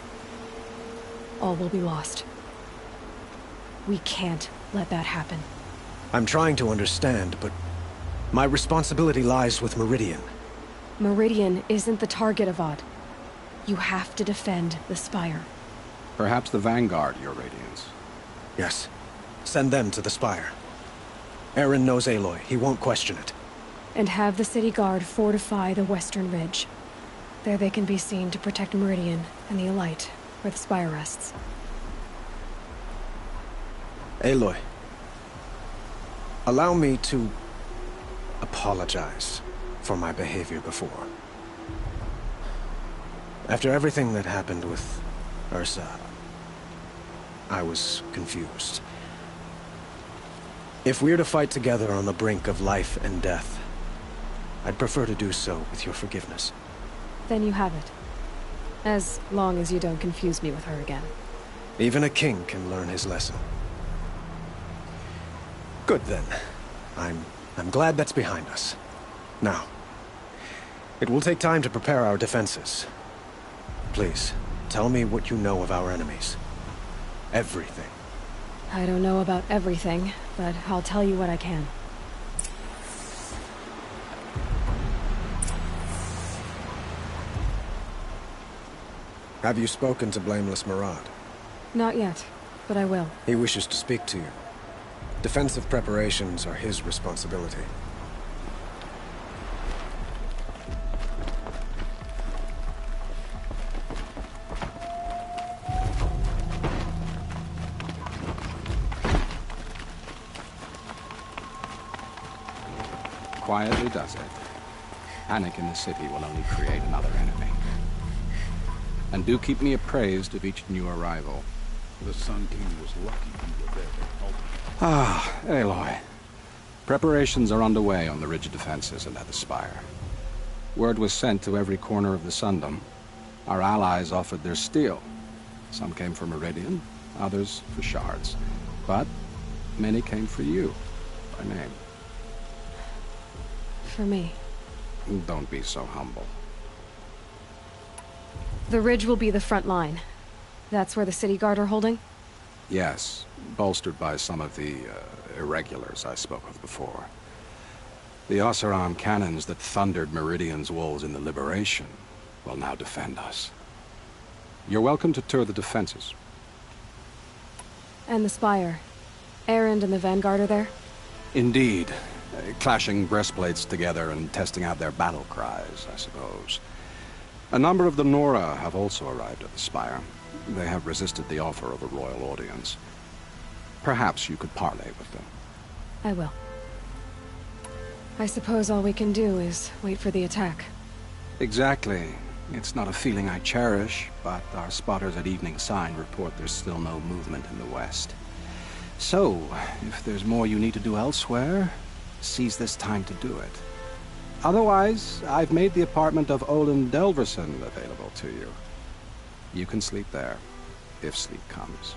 All will be lost. We can't let that happen. I'm trying to understand, but my responsibility lies with Meridian. Meridian isn't the target, Avad. You have to defend the Spire. Perhaps the Vanguard, Your Radiance. Yes. Send them to the Spire. Aaron knows Aloy. He won't question it. And have the city guard fortify the western ridge. There they can be seen to protect Meridian and the Elite, where the Spire rests. Aloy, allow me to apologize for my behavior before. After everything that happened with Ursa, I was confused. If we're to fight together on the brink of life and death, I'd prefer to do so with your forgiveness. Then you have it. As long as you don't confuse me with her again. Even a king can learn his lesson. Good then. I'm glad that's behind us. Now, it will take time to prepare our defenses. Please, tell me what you know of our enemies. Everything. I don't know about everything, but I'll tell you what I can. Have you spoken to Blameless Marad? Not yet, but I will. He wishes to speak to you. Defensive preparations are his responsibility. Quietly does it. Panic in the city will only create another enemy. And do keep me appraised of each new arrival. The Sun King was lucky you were there to help him. Ah, Aloy. Preparations are underway on the ridge defenses and at the spire. Word was sent to every corner of the Sundom. Our allies offered their steel. Some came for Meridian, others for shards. But many came for you, by name. For me. Don't be so humble. The ridge will be the front line. That's where the city guard are holding? Yes, bolstered by some of the irregulars I spoke of before. The Oseram cannons that thundered Meridian's walls in the Liberation will now defend us. You're welcome to tour the defenses. And the spire. Erend and the Vanguard are there? Indeed. Clashing breastplates together and testing out their battle cries, I suppose. A number of the Nora have also arrived at the spire. They have resisted the offer of a royal audience. Perhaps you could parley with them. I will. I suppose all we can do is wait for the attack. Exactly. It's not a feeling I cherish, but our spotters at Evening Sign report there's still no movement in the west. So, if there's more you need to do elsewhere, seize this time to do it. Otherwise, I've made the apartment of Olin Delverson available to you. You can sleep there, if sleep comes.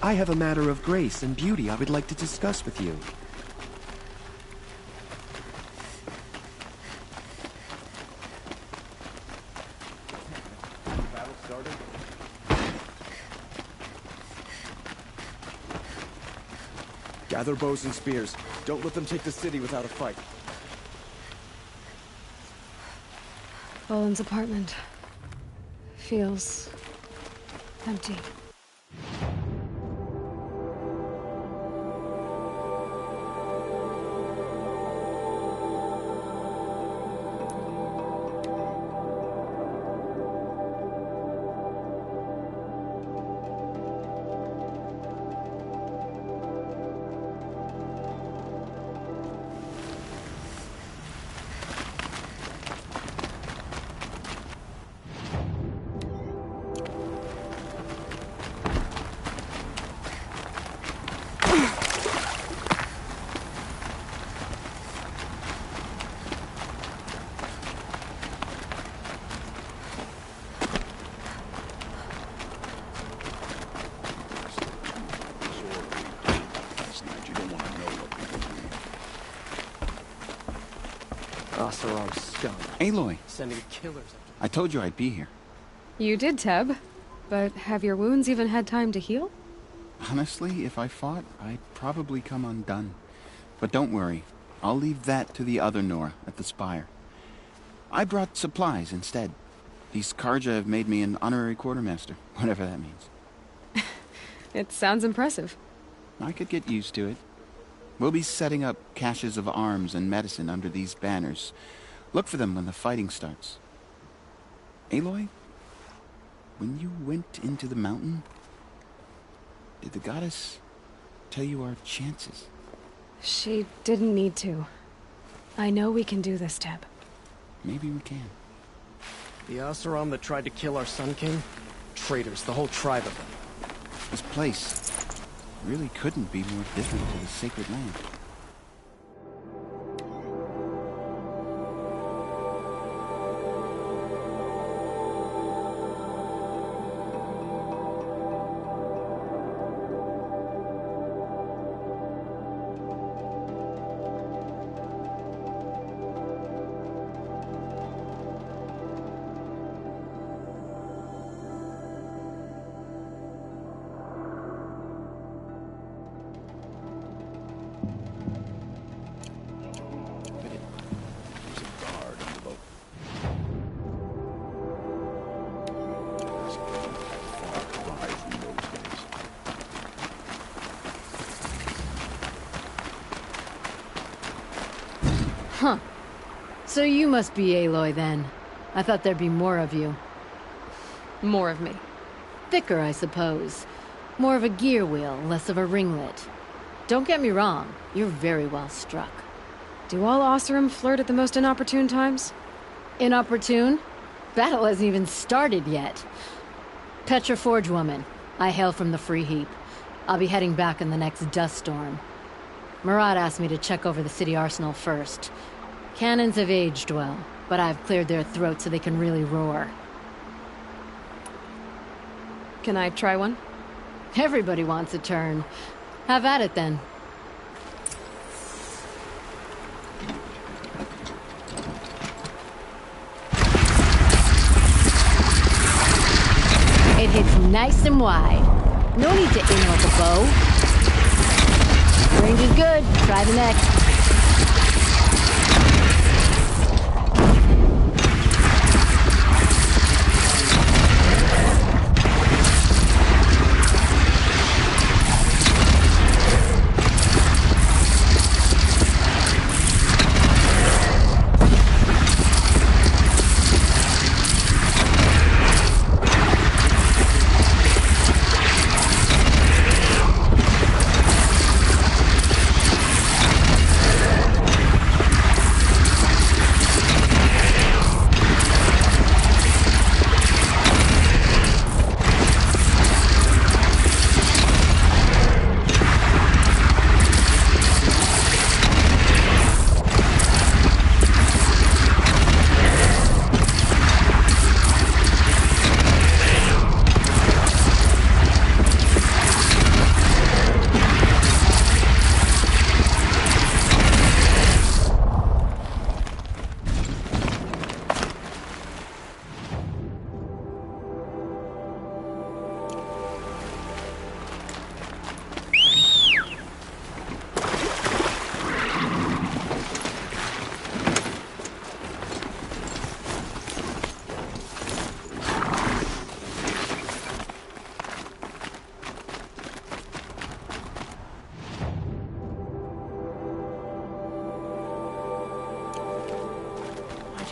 I have a matter of grace and beauty I would like to discuss with you. Battle started? Gather bows and spears. Don't let them take the city without a fight. Olin's apartment. Feels empty. Oseram scum. Aloy, Sending killers after... I told you I'd be here. You did, Teb. But have your wounds even had time to heal? Honestly, if I fought, I'd probably come undone. But don't worry. I'll leave that to the other Nora at the Spire. I brought supplies instead. These Karja have made me an honorary quartermaster, whatever that means. It sounds impressive. I could get used to it. We'll be setting up caches of arms and medicine under these banners. Look for them when the fighting starts. Aloy, when you went into the mountain, did the goddess tell you our chances? She didn't need to. I know we can do this, Teb. Maybe we can. The Oseram that tried to kill our Sun King? Traitors, the whole tribe of them. This place really couldn't be more different to the sacred land. Huh. So you must be Aloy then. I thought there'd be more of you. More of me. Thicker, I suppose. More of a gear wheel, less of a ringlet. Don't get me wrong, you're very well struck. Do all Oseram flirt at the most inopportune times? Inopportune? Battle hasn't even started yet. Petra Forge woman. I hail from the Free Heap. I'll be heading back in the next dust storm. Murad asked me to check over the city arsenal first. Cannons have aged well, but I've cleared their throats so they can really roar. Can I try one? Everybody wants a turn. Have at it then. It hits nice and wide. No need to aim like a bow. Range is good. Try the next.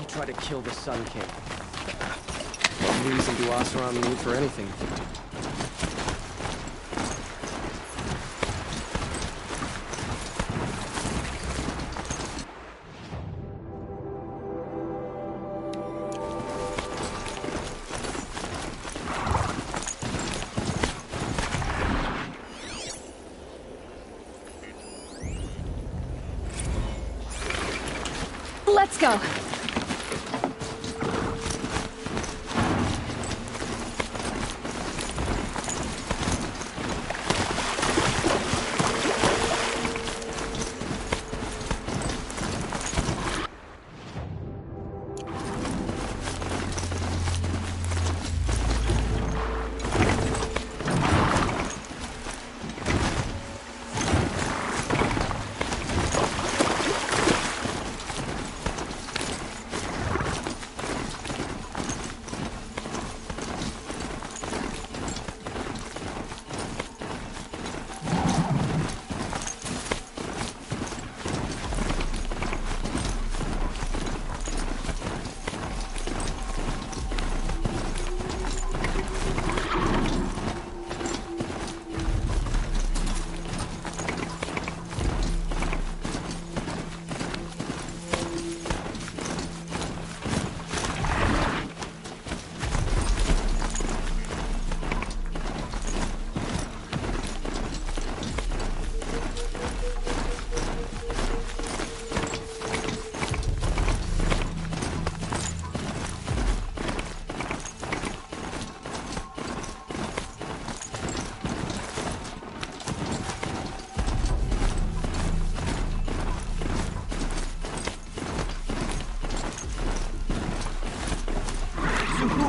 Try to kill the Sun King. What reason do Oseram need for anything? Let's go.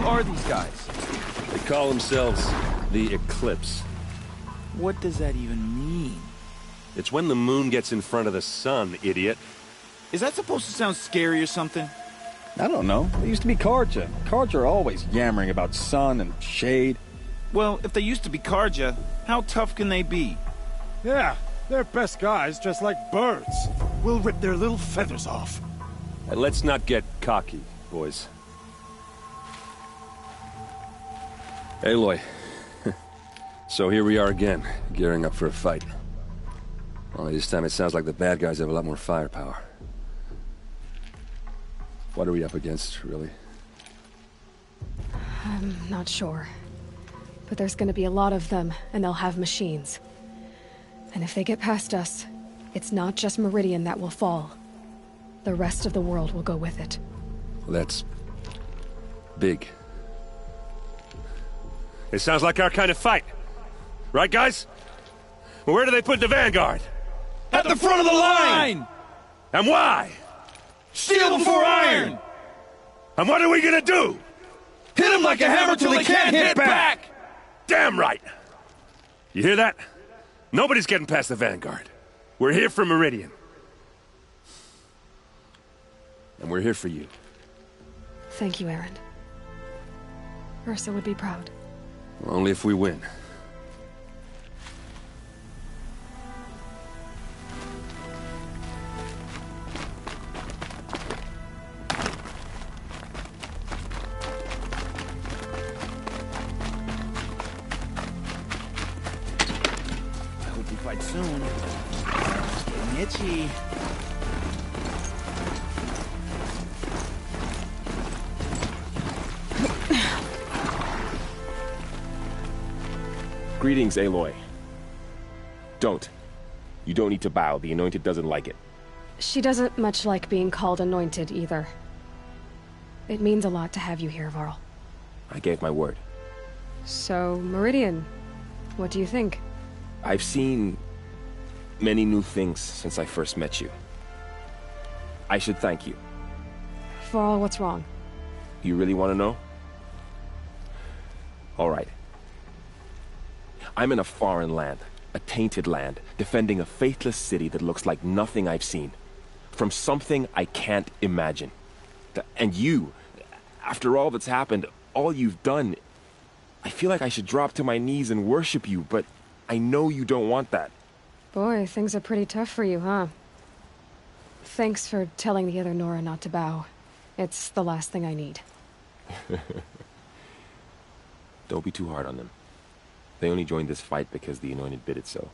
are these guys? They call themselves the Eclipse. What does that even mean? It's when the moon gets in front of the sun, idiot. Is that supposed to sound scary or something? I don't know. They used to be Karja. Karja are always yammering about sun and shade. Well, if they used to be Karja, how tough can they be? Yeah, they're best guys dressed like birds. We'll rip their little feathers off. And let's not get cocky, boys. Aloy. So here we are again, gearing up for a fight. Only this time it sounds like the bad guys have a lot more firepower. What are we up against, really? I'm not sure. But there's gonna be a lot of them, and they'll have machines. And if they get past us, it's not just Meridian that will fall. The rest of the world will go with it. Well, that's big. It sounds like our kind of fight. Right, guys? Well, where do they put the Vanguard? At the front of the line! And why? Steel before iron! And what are we gonna do? Hit him like a hammer till he can't hit back! Damn right! You hear that? Nobody's getting past the Vanguard. We're here for Meridian. And we're here for you. Thank you, Erend. Ursa would be proud. Well, only if we win. Fight soon. It's getting itchy. Greetings, Aloy. Don't. You don't need to bow. The Anointed doesn't like it. She doesn't much like being called Anointed, either. It means a lot to have you here, Varl. I gave my word. So, Meridian, what do you think? I've seen many new things since I first met you. I should thank you. Varl, what's wrong? You really want to know? All right. I'm in a foreign land, a tainted land, defending a faithless city that looks like nothing I've seen. From something I can't imagine. And you, after all that's happened, all you've done, I feel like I should drop to my knees and worship you, but I know you don't want that. Boy, things are pretty tough for you, huh? Thanks for telling the other Nora not to bow. It's the last thing I need. Don't be too hard on them. They only joined this fight because the Anointed bid it so.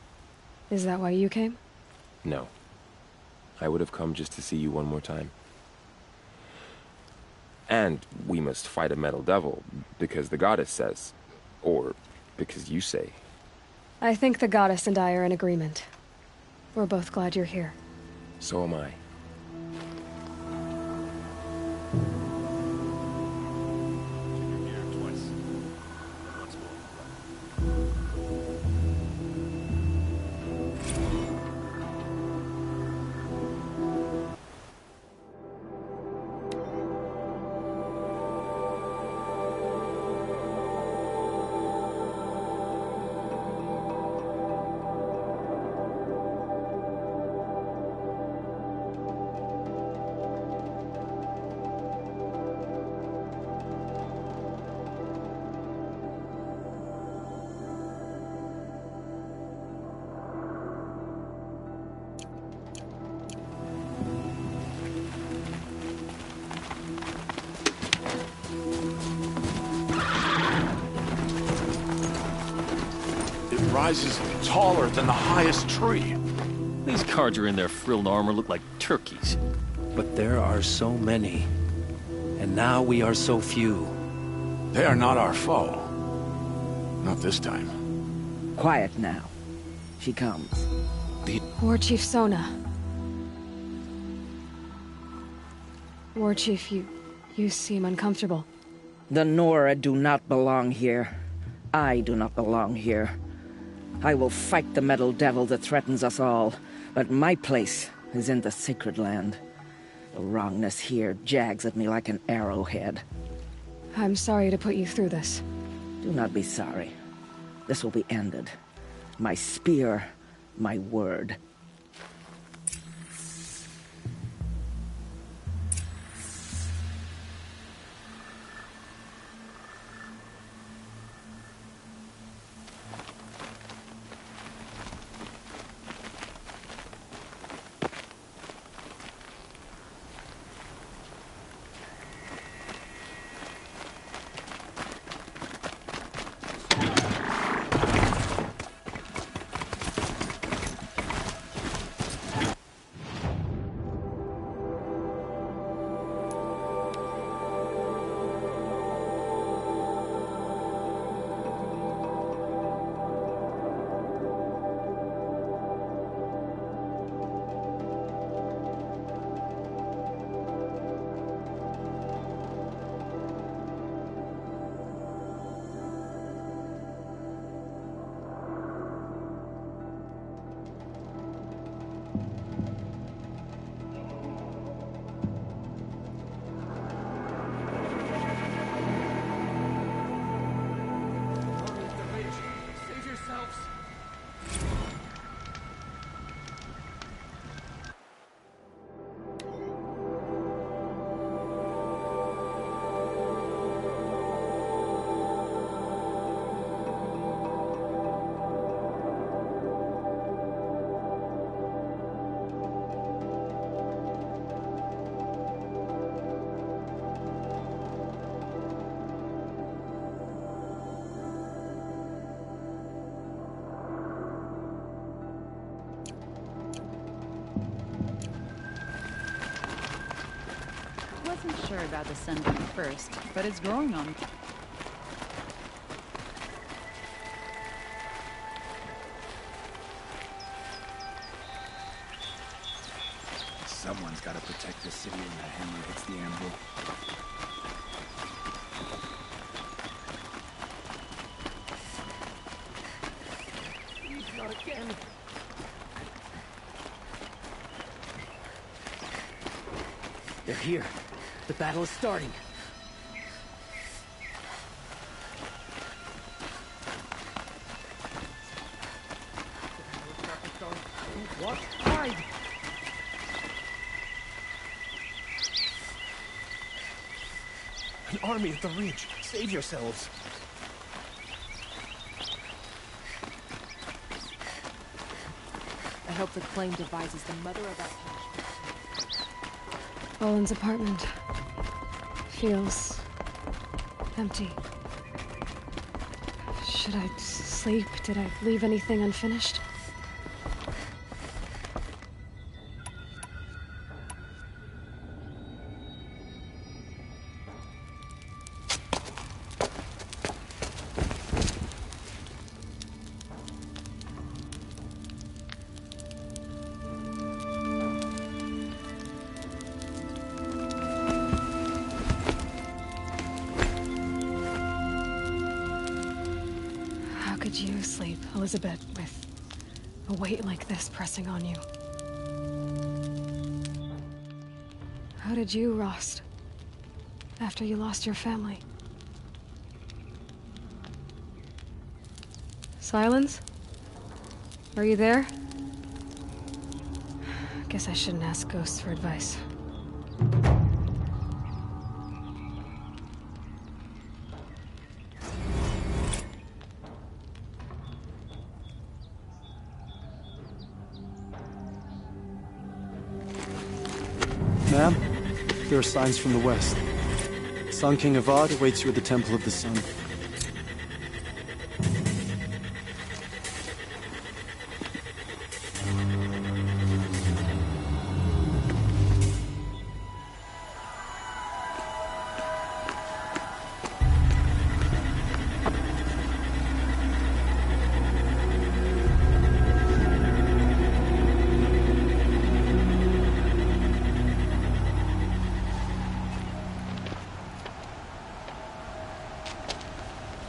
Is that why you came? No. I would have come just to see you one more time. And we must fight a metal devil, because the goddess says. Or because you say. I think the goddess and I are in agreement. We're both glad you're here. So am I. Rises taller than the highest tree. These Karja in their frilled armor look like turkeys. But there are so many. And now we are so few. They are not our foe. Not this time. Quiet now. She comes. War Chief Sona. War Chief, you seem uncomfortable. The Nora do not belong here. I do not belong here. I will fight the metal devil that threatens us all, but my place is in the sacred land. The wrongness here jags at me like an arrowhead. I'm sorry to put you through this. Do not be sorry. This will be ended. My spear, my word. Wasn't sure about the sun being first, but it's growing on me. Someone's got to protect the city when the hammer hits the anvil. Not again. They're here. The battle is starting. What? Hide! An army at the Ridge. Save yourselves. I hope the claim devises the mother of our Olin's apartment feels empty. Should I sleep? Did I leave anything unfinished? Could you sleep, Elizabeth, with a weight like this pressing on you? How did you rest after you lost your family? Silence? Are you there? Guess I shouldn't ask ghosts for advice. Ma'am, there are signs from the west. Sun King Avad awaits you at the Temple of the Sun.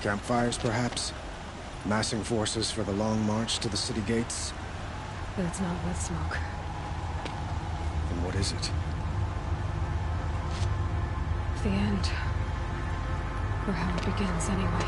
Campfires, perhaps? Massing forces for the long march to the city gates? But it's not with smoke. Then what is it? The end. Or how it begins, anyway.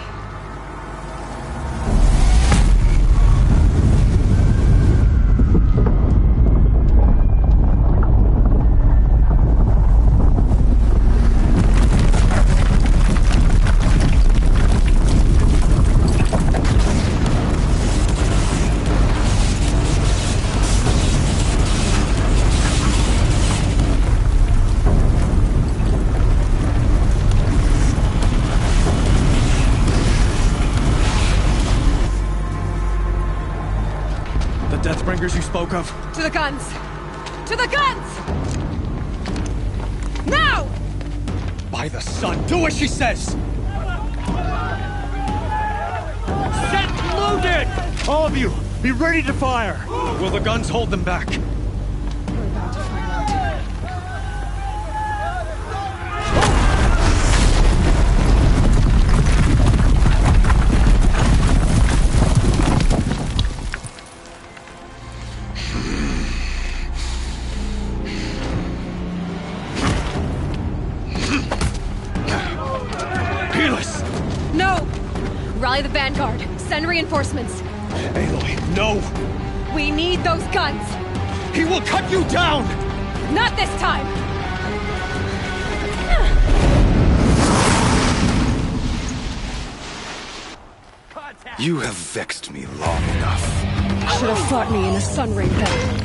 Deathbringers you spoke of? To the guns! To the guns! Now! By the sun, do as she says! Set loaded! All of you, be ready to fire! Will the guns hold them back? We're about to find out. No! Rally the vanguard. Send reinforcements. Aloy, no! We need those guns! He will cut you down! Not this time! You have vexed me long enough. Should have fought me in a sun ray then.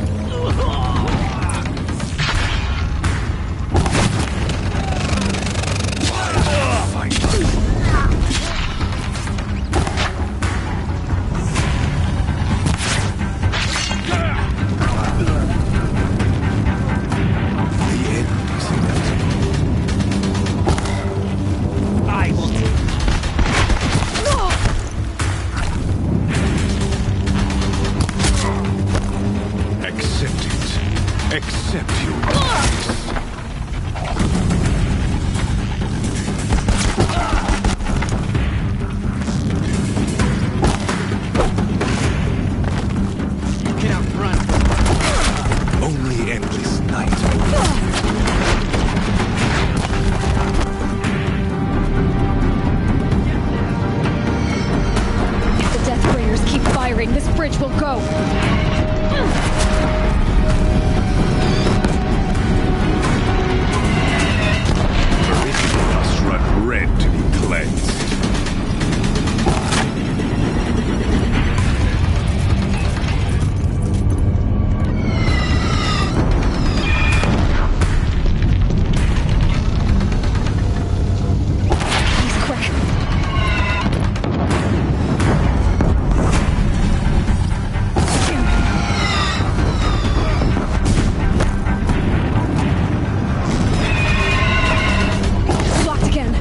Accept your You can outrun. Only endless night. If the Deathbringers keep firing, this bridge will go. Must run red to be cleansed. He's quick. Locked again.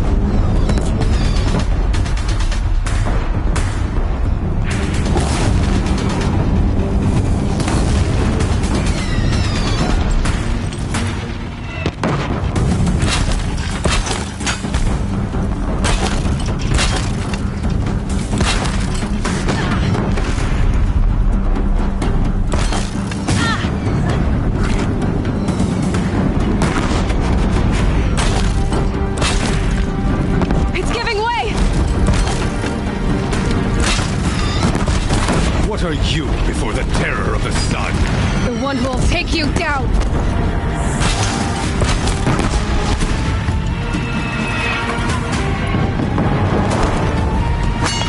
It's giving way! What are you before the terror of the sun? The one who will take you down!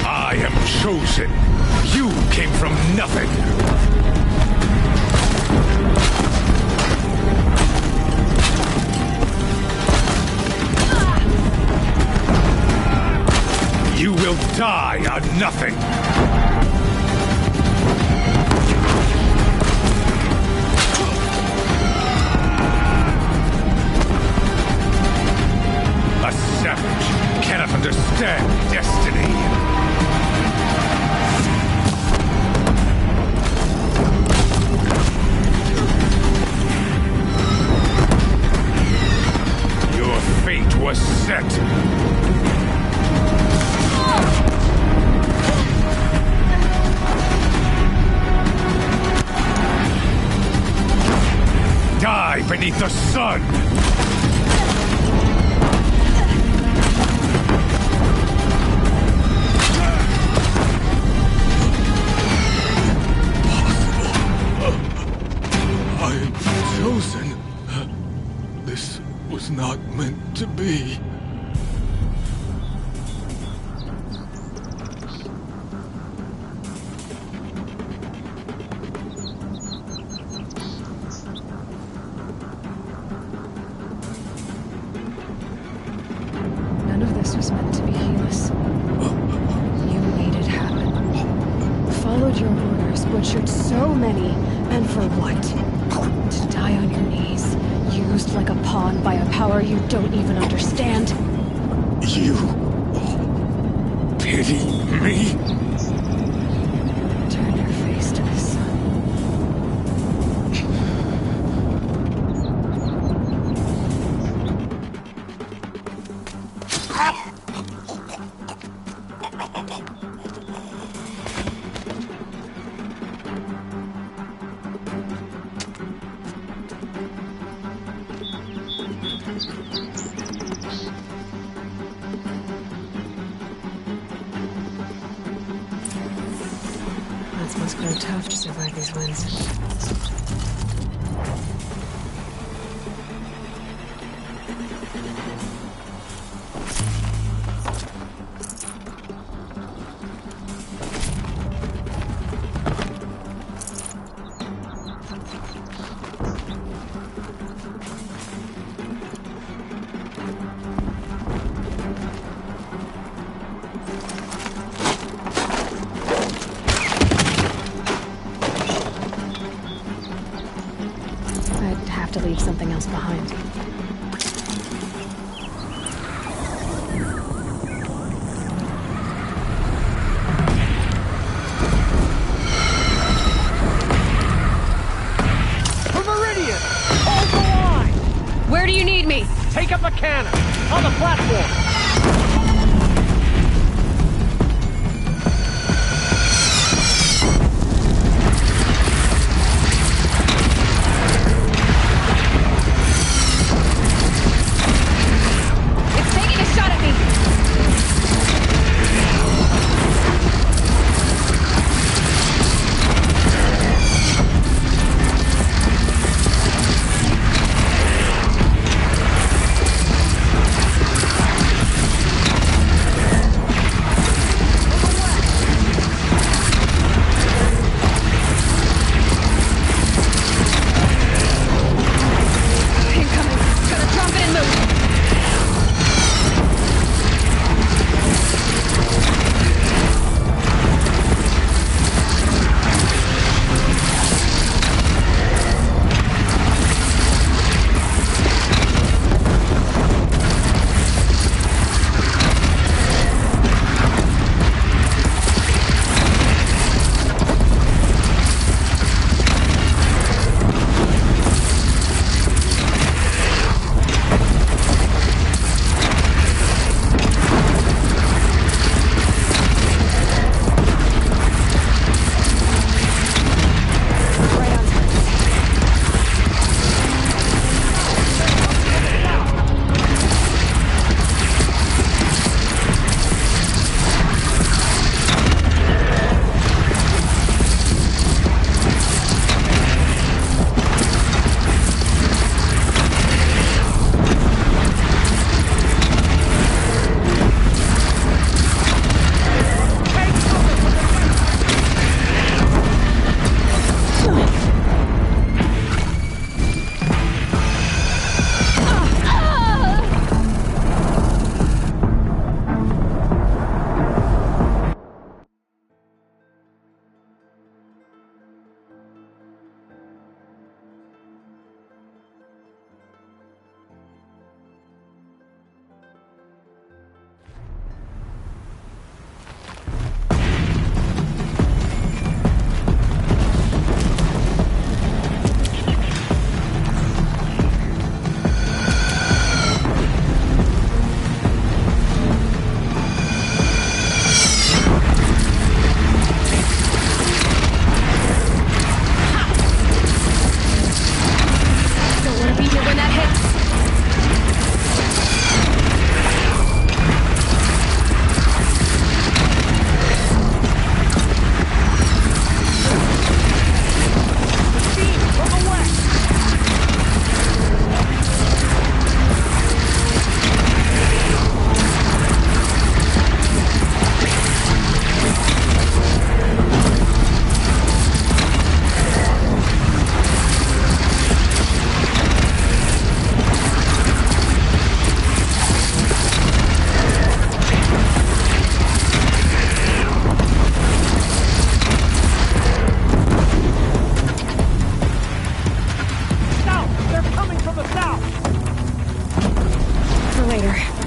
I am chosen. You came from nothing. You will die on nothing. A savage cannot understand destiny. Your fate was set. This was not meant to be. None of this was meant to be, Helis. You made it happen. Followed your orders, butchered so many, and for what? To die on your knees, used like a pawn by a power you don't even understand. You pity me? Turn your face to the sun. That must grow tough to survive these winds. I'd have to leave something else behind. For Meridian! Hold the line! Where do you need me? Take up a cannon! On the platform! It's taking a shot at me! later.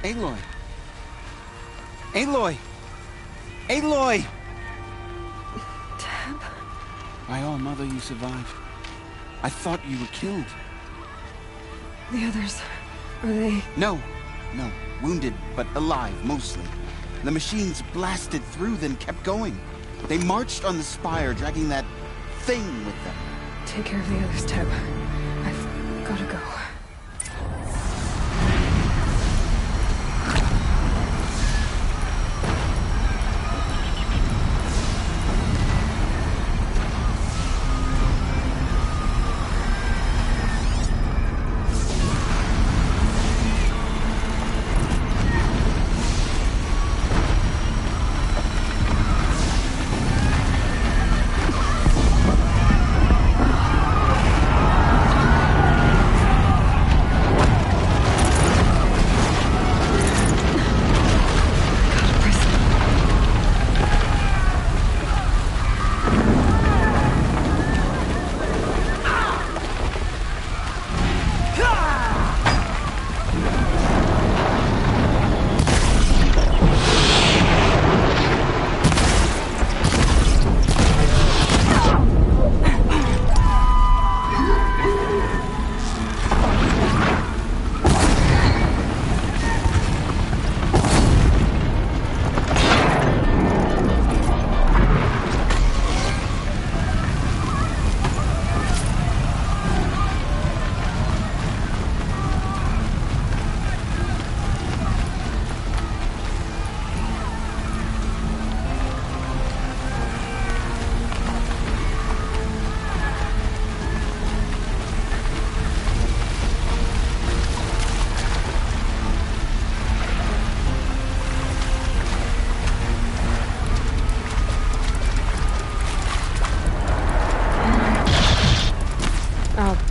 Aloy! Aloy! Aloy! Tab? By all, Mother, you survived. I thought you were killed. The others, are they... No. Wounded, but alive, mostly. The machines blasted through, then kept going. They marched on the spire, dragging that thing with them. Take care of the others, Tab. I've gotta go.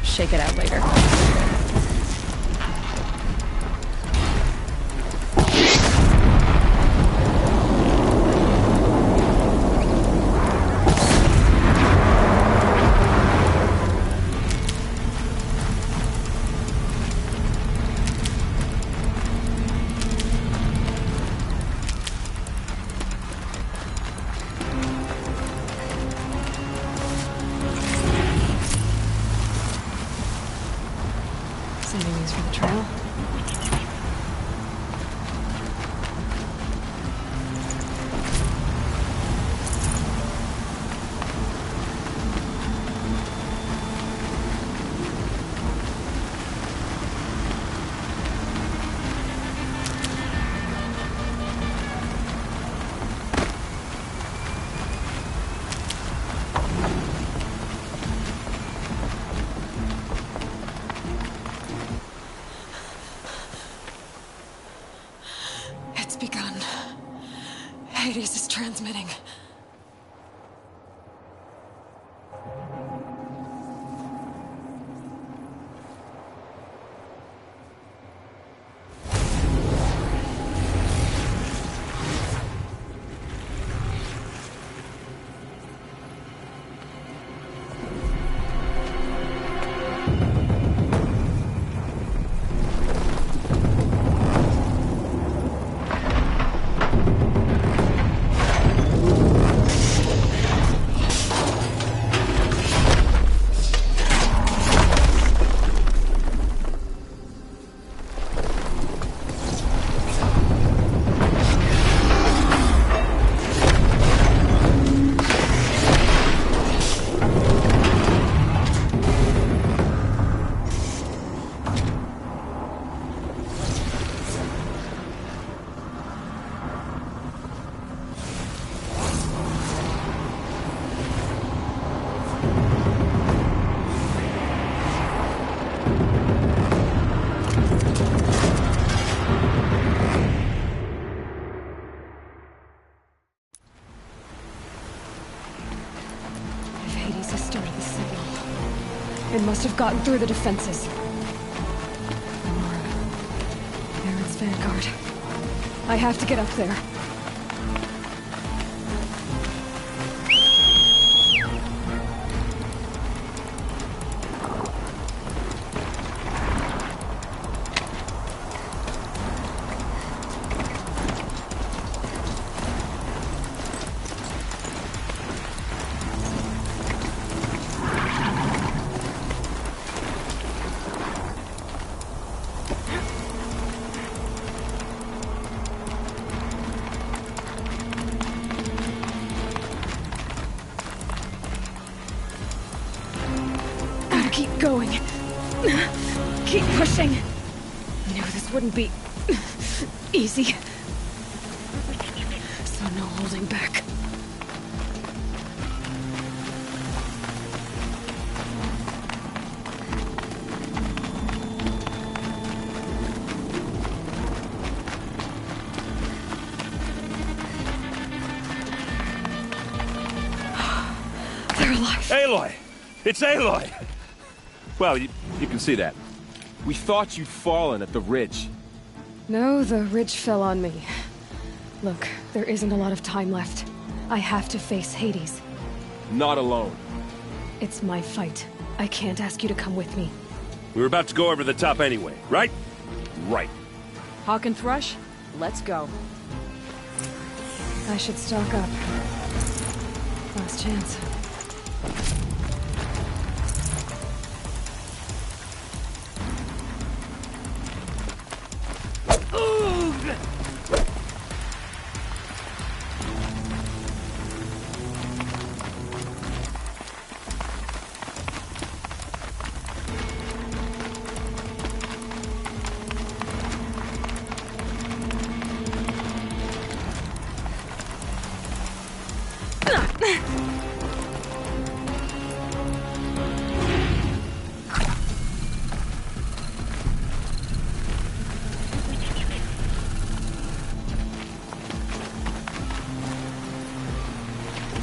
Shake it out later. Saving these for the trail. Begun. Hades is transmitting. It must have gotten through the defenses. Laura. Aaron's vanguard. I have to get up there. Keep going. Keep pushing. Knew this wouldn't be easy. So no holding back. They're alive. Aloy! It's Aloy! Well, you can see that. We thought you'd fallen at the ridge. No, the ridge fell on me. Look, there isn't a lot of time left. I have to face Hades. Not alone. It's my fight. I can't ask you to come with me. We were about to go over the top anyway, right? Right. Hawk and Thrush, let's go. I should stock up. Last chance.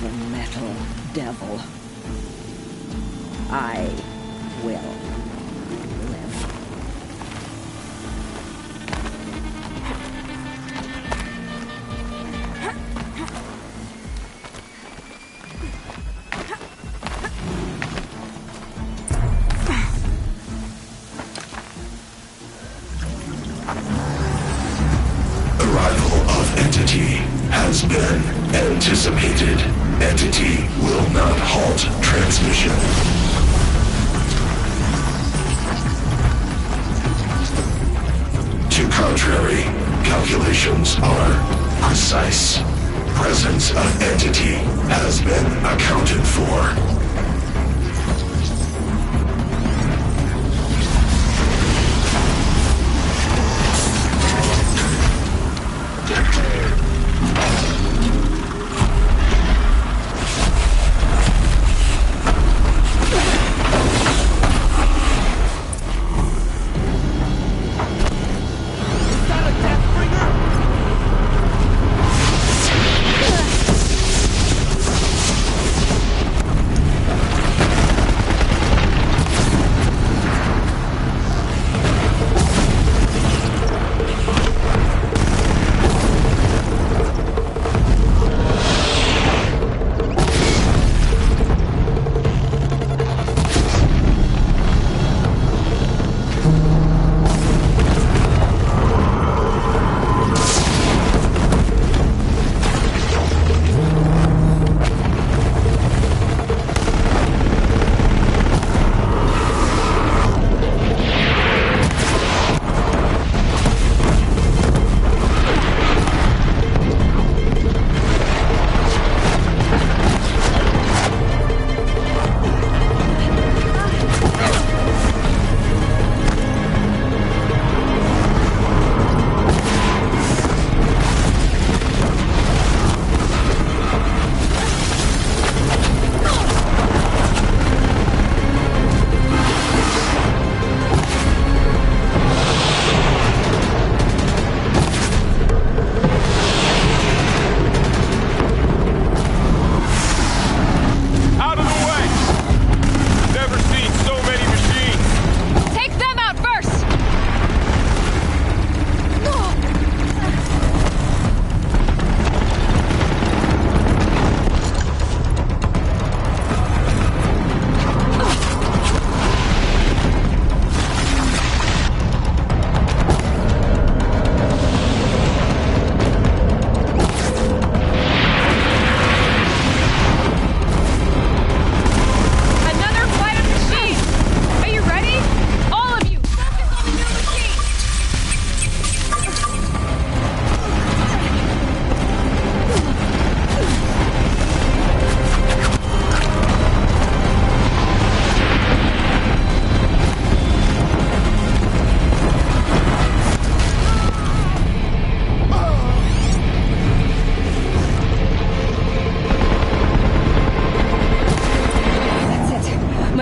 The metal devil. I will live. Arrival of Entity has been anticipated. Entity will not halt transmission. To contrary, calculations are precise. Presence of Entity has been accounted for.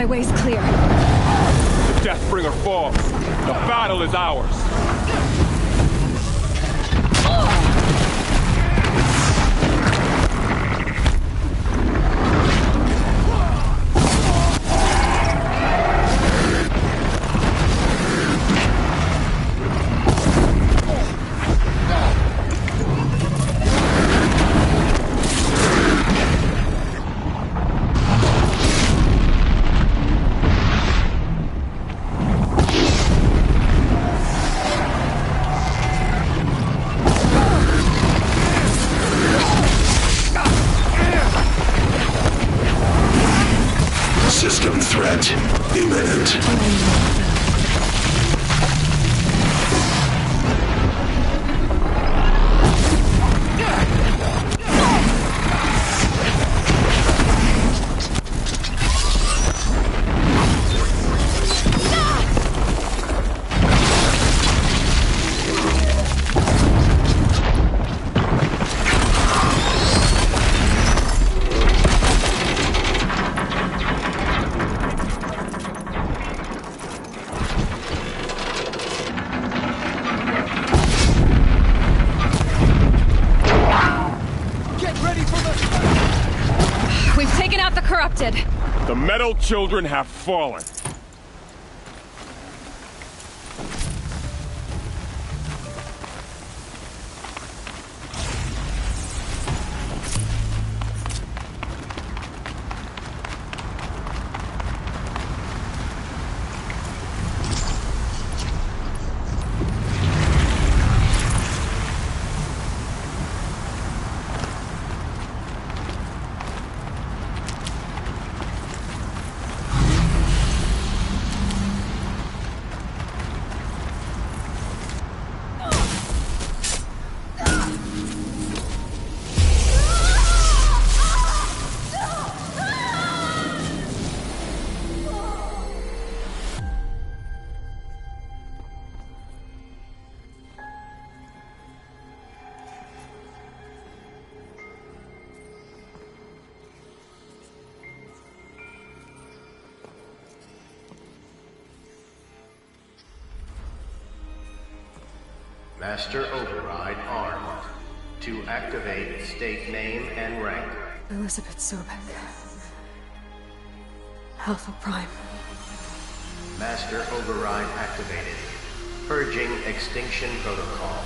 My way's clear. The Deathbringer falls. The battle is ours. System threat imminent. We've taken out the corrupted. The Metal Children have fallen. Master Override armed. To activate, state name and rank. Elizabeth Sobek. Alpha Prime. Master Override activated. Purging Extinction Protocol.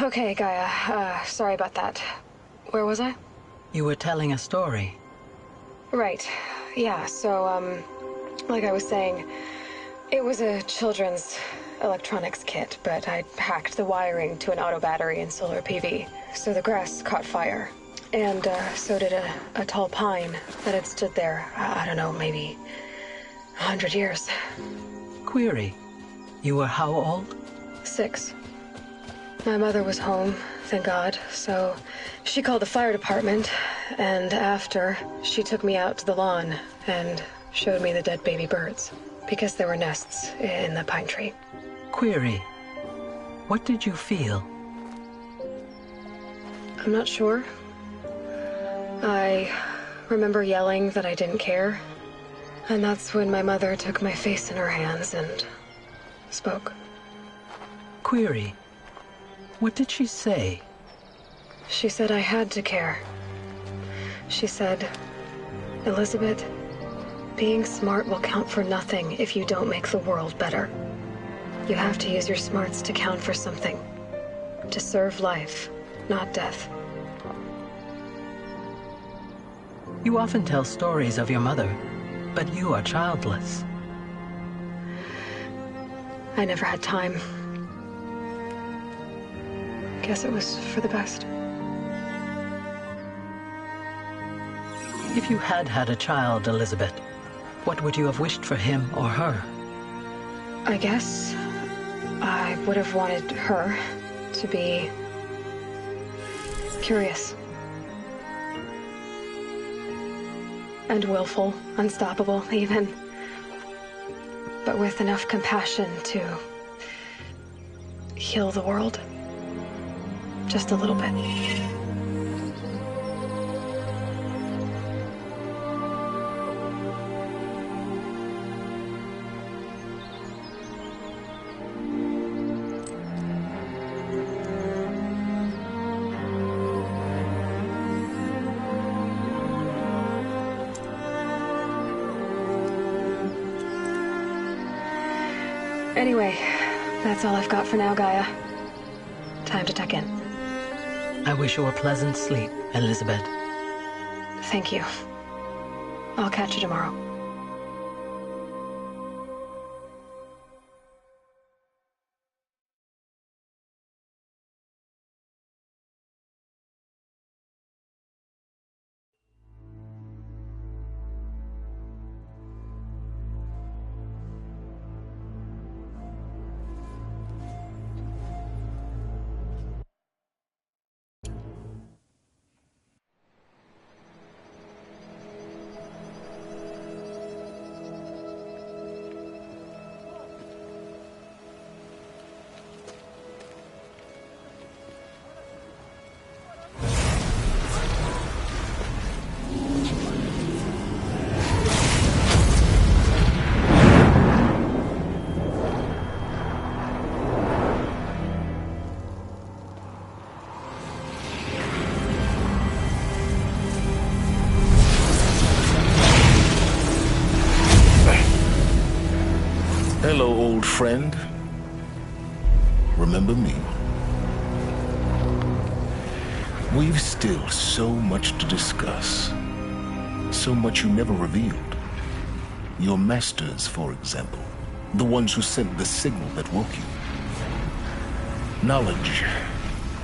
Okay, Gaia. Sorry about that. Where was I? You were telling a story. Right. Yeah, so, like I was saying, it was a children's electronics kit, but I hacked the wiring to an auto battery and solar PV. So the grass caught fire. And, so did a tall pine that had stood there, I don't know, maybe 100 years. Query. You were how old? 6. My mother was home, thank God, so she called the fire department, and after, she took me out to the lawn and showed me the dead baby birds, because there were nests in the pine tree. Query. What did you feel? I'm not sure. I remember yelling that I didn't care, and that's when my mother took my face in her hands and spoke. Query. What did she say? She said I had to care. She said, Elizabeth, being smart will count for nothing if you don't make the world better. You have to use your smarts to count for something. To serve life, not death. You often tell stories of your mother, but you are childless. I never had time. Guess it was for the best. If you had had a child, Elizabeth, what would you have wished for him or her? I guess I would have wanted her to be curious. And willful, unstoppable, even. But with enough compassion to heal the world. Just a little bit. Anyway, that's all I've got for now, Gaia. Time to tuck in. I wish you a pleasant sleep, Elizabeth. Thank you. I'll catch you tomorrow. Hello, old friend. Remember me? We've still so much to discuss. So much you never revealed. Your masters, for example. The ones who sent the signal that woke you. Knowledge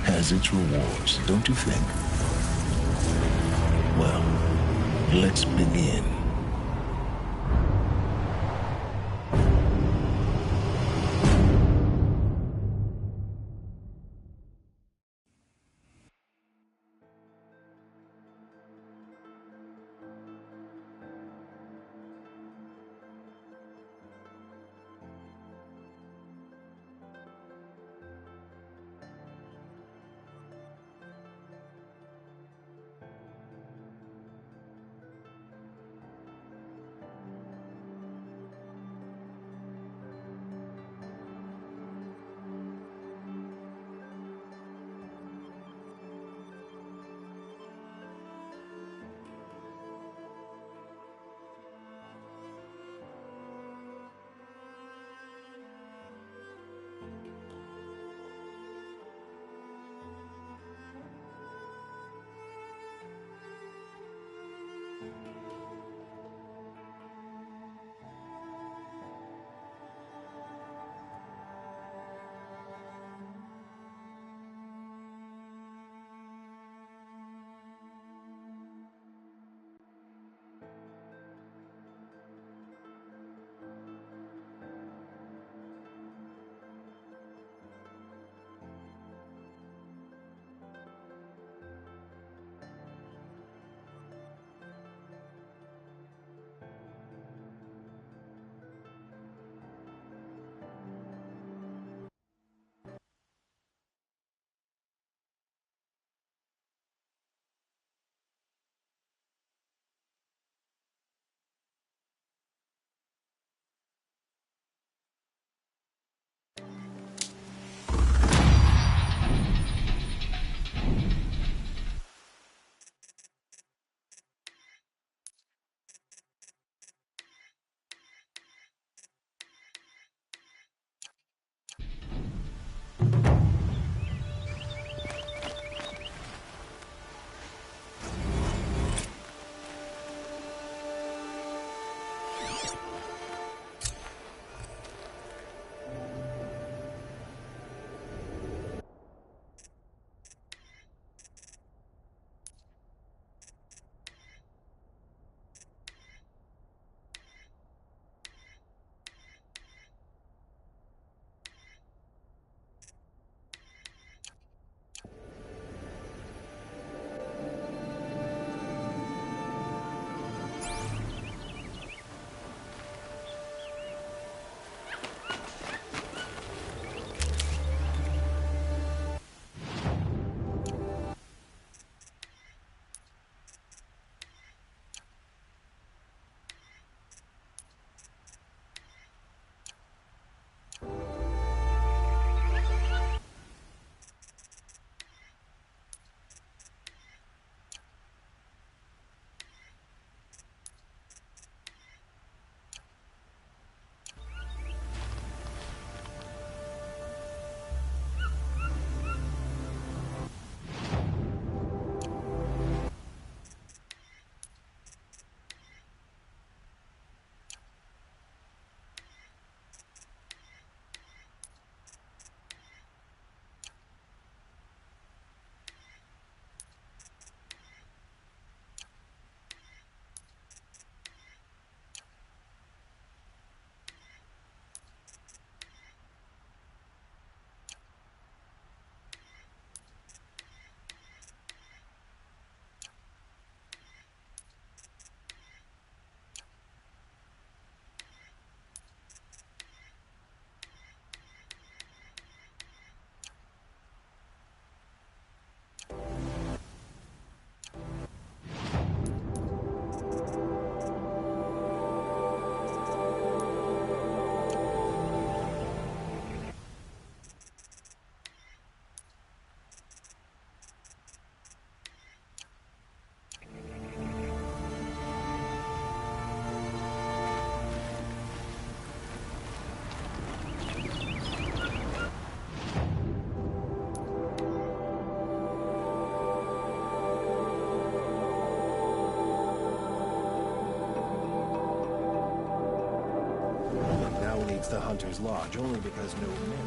has its rewards, don't you think? Well, let's begin. the Hunter's Lodge only because no men...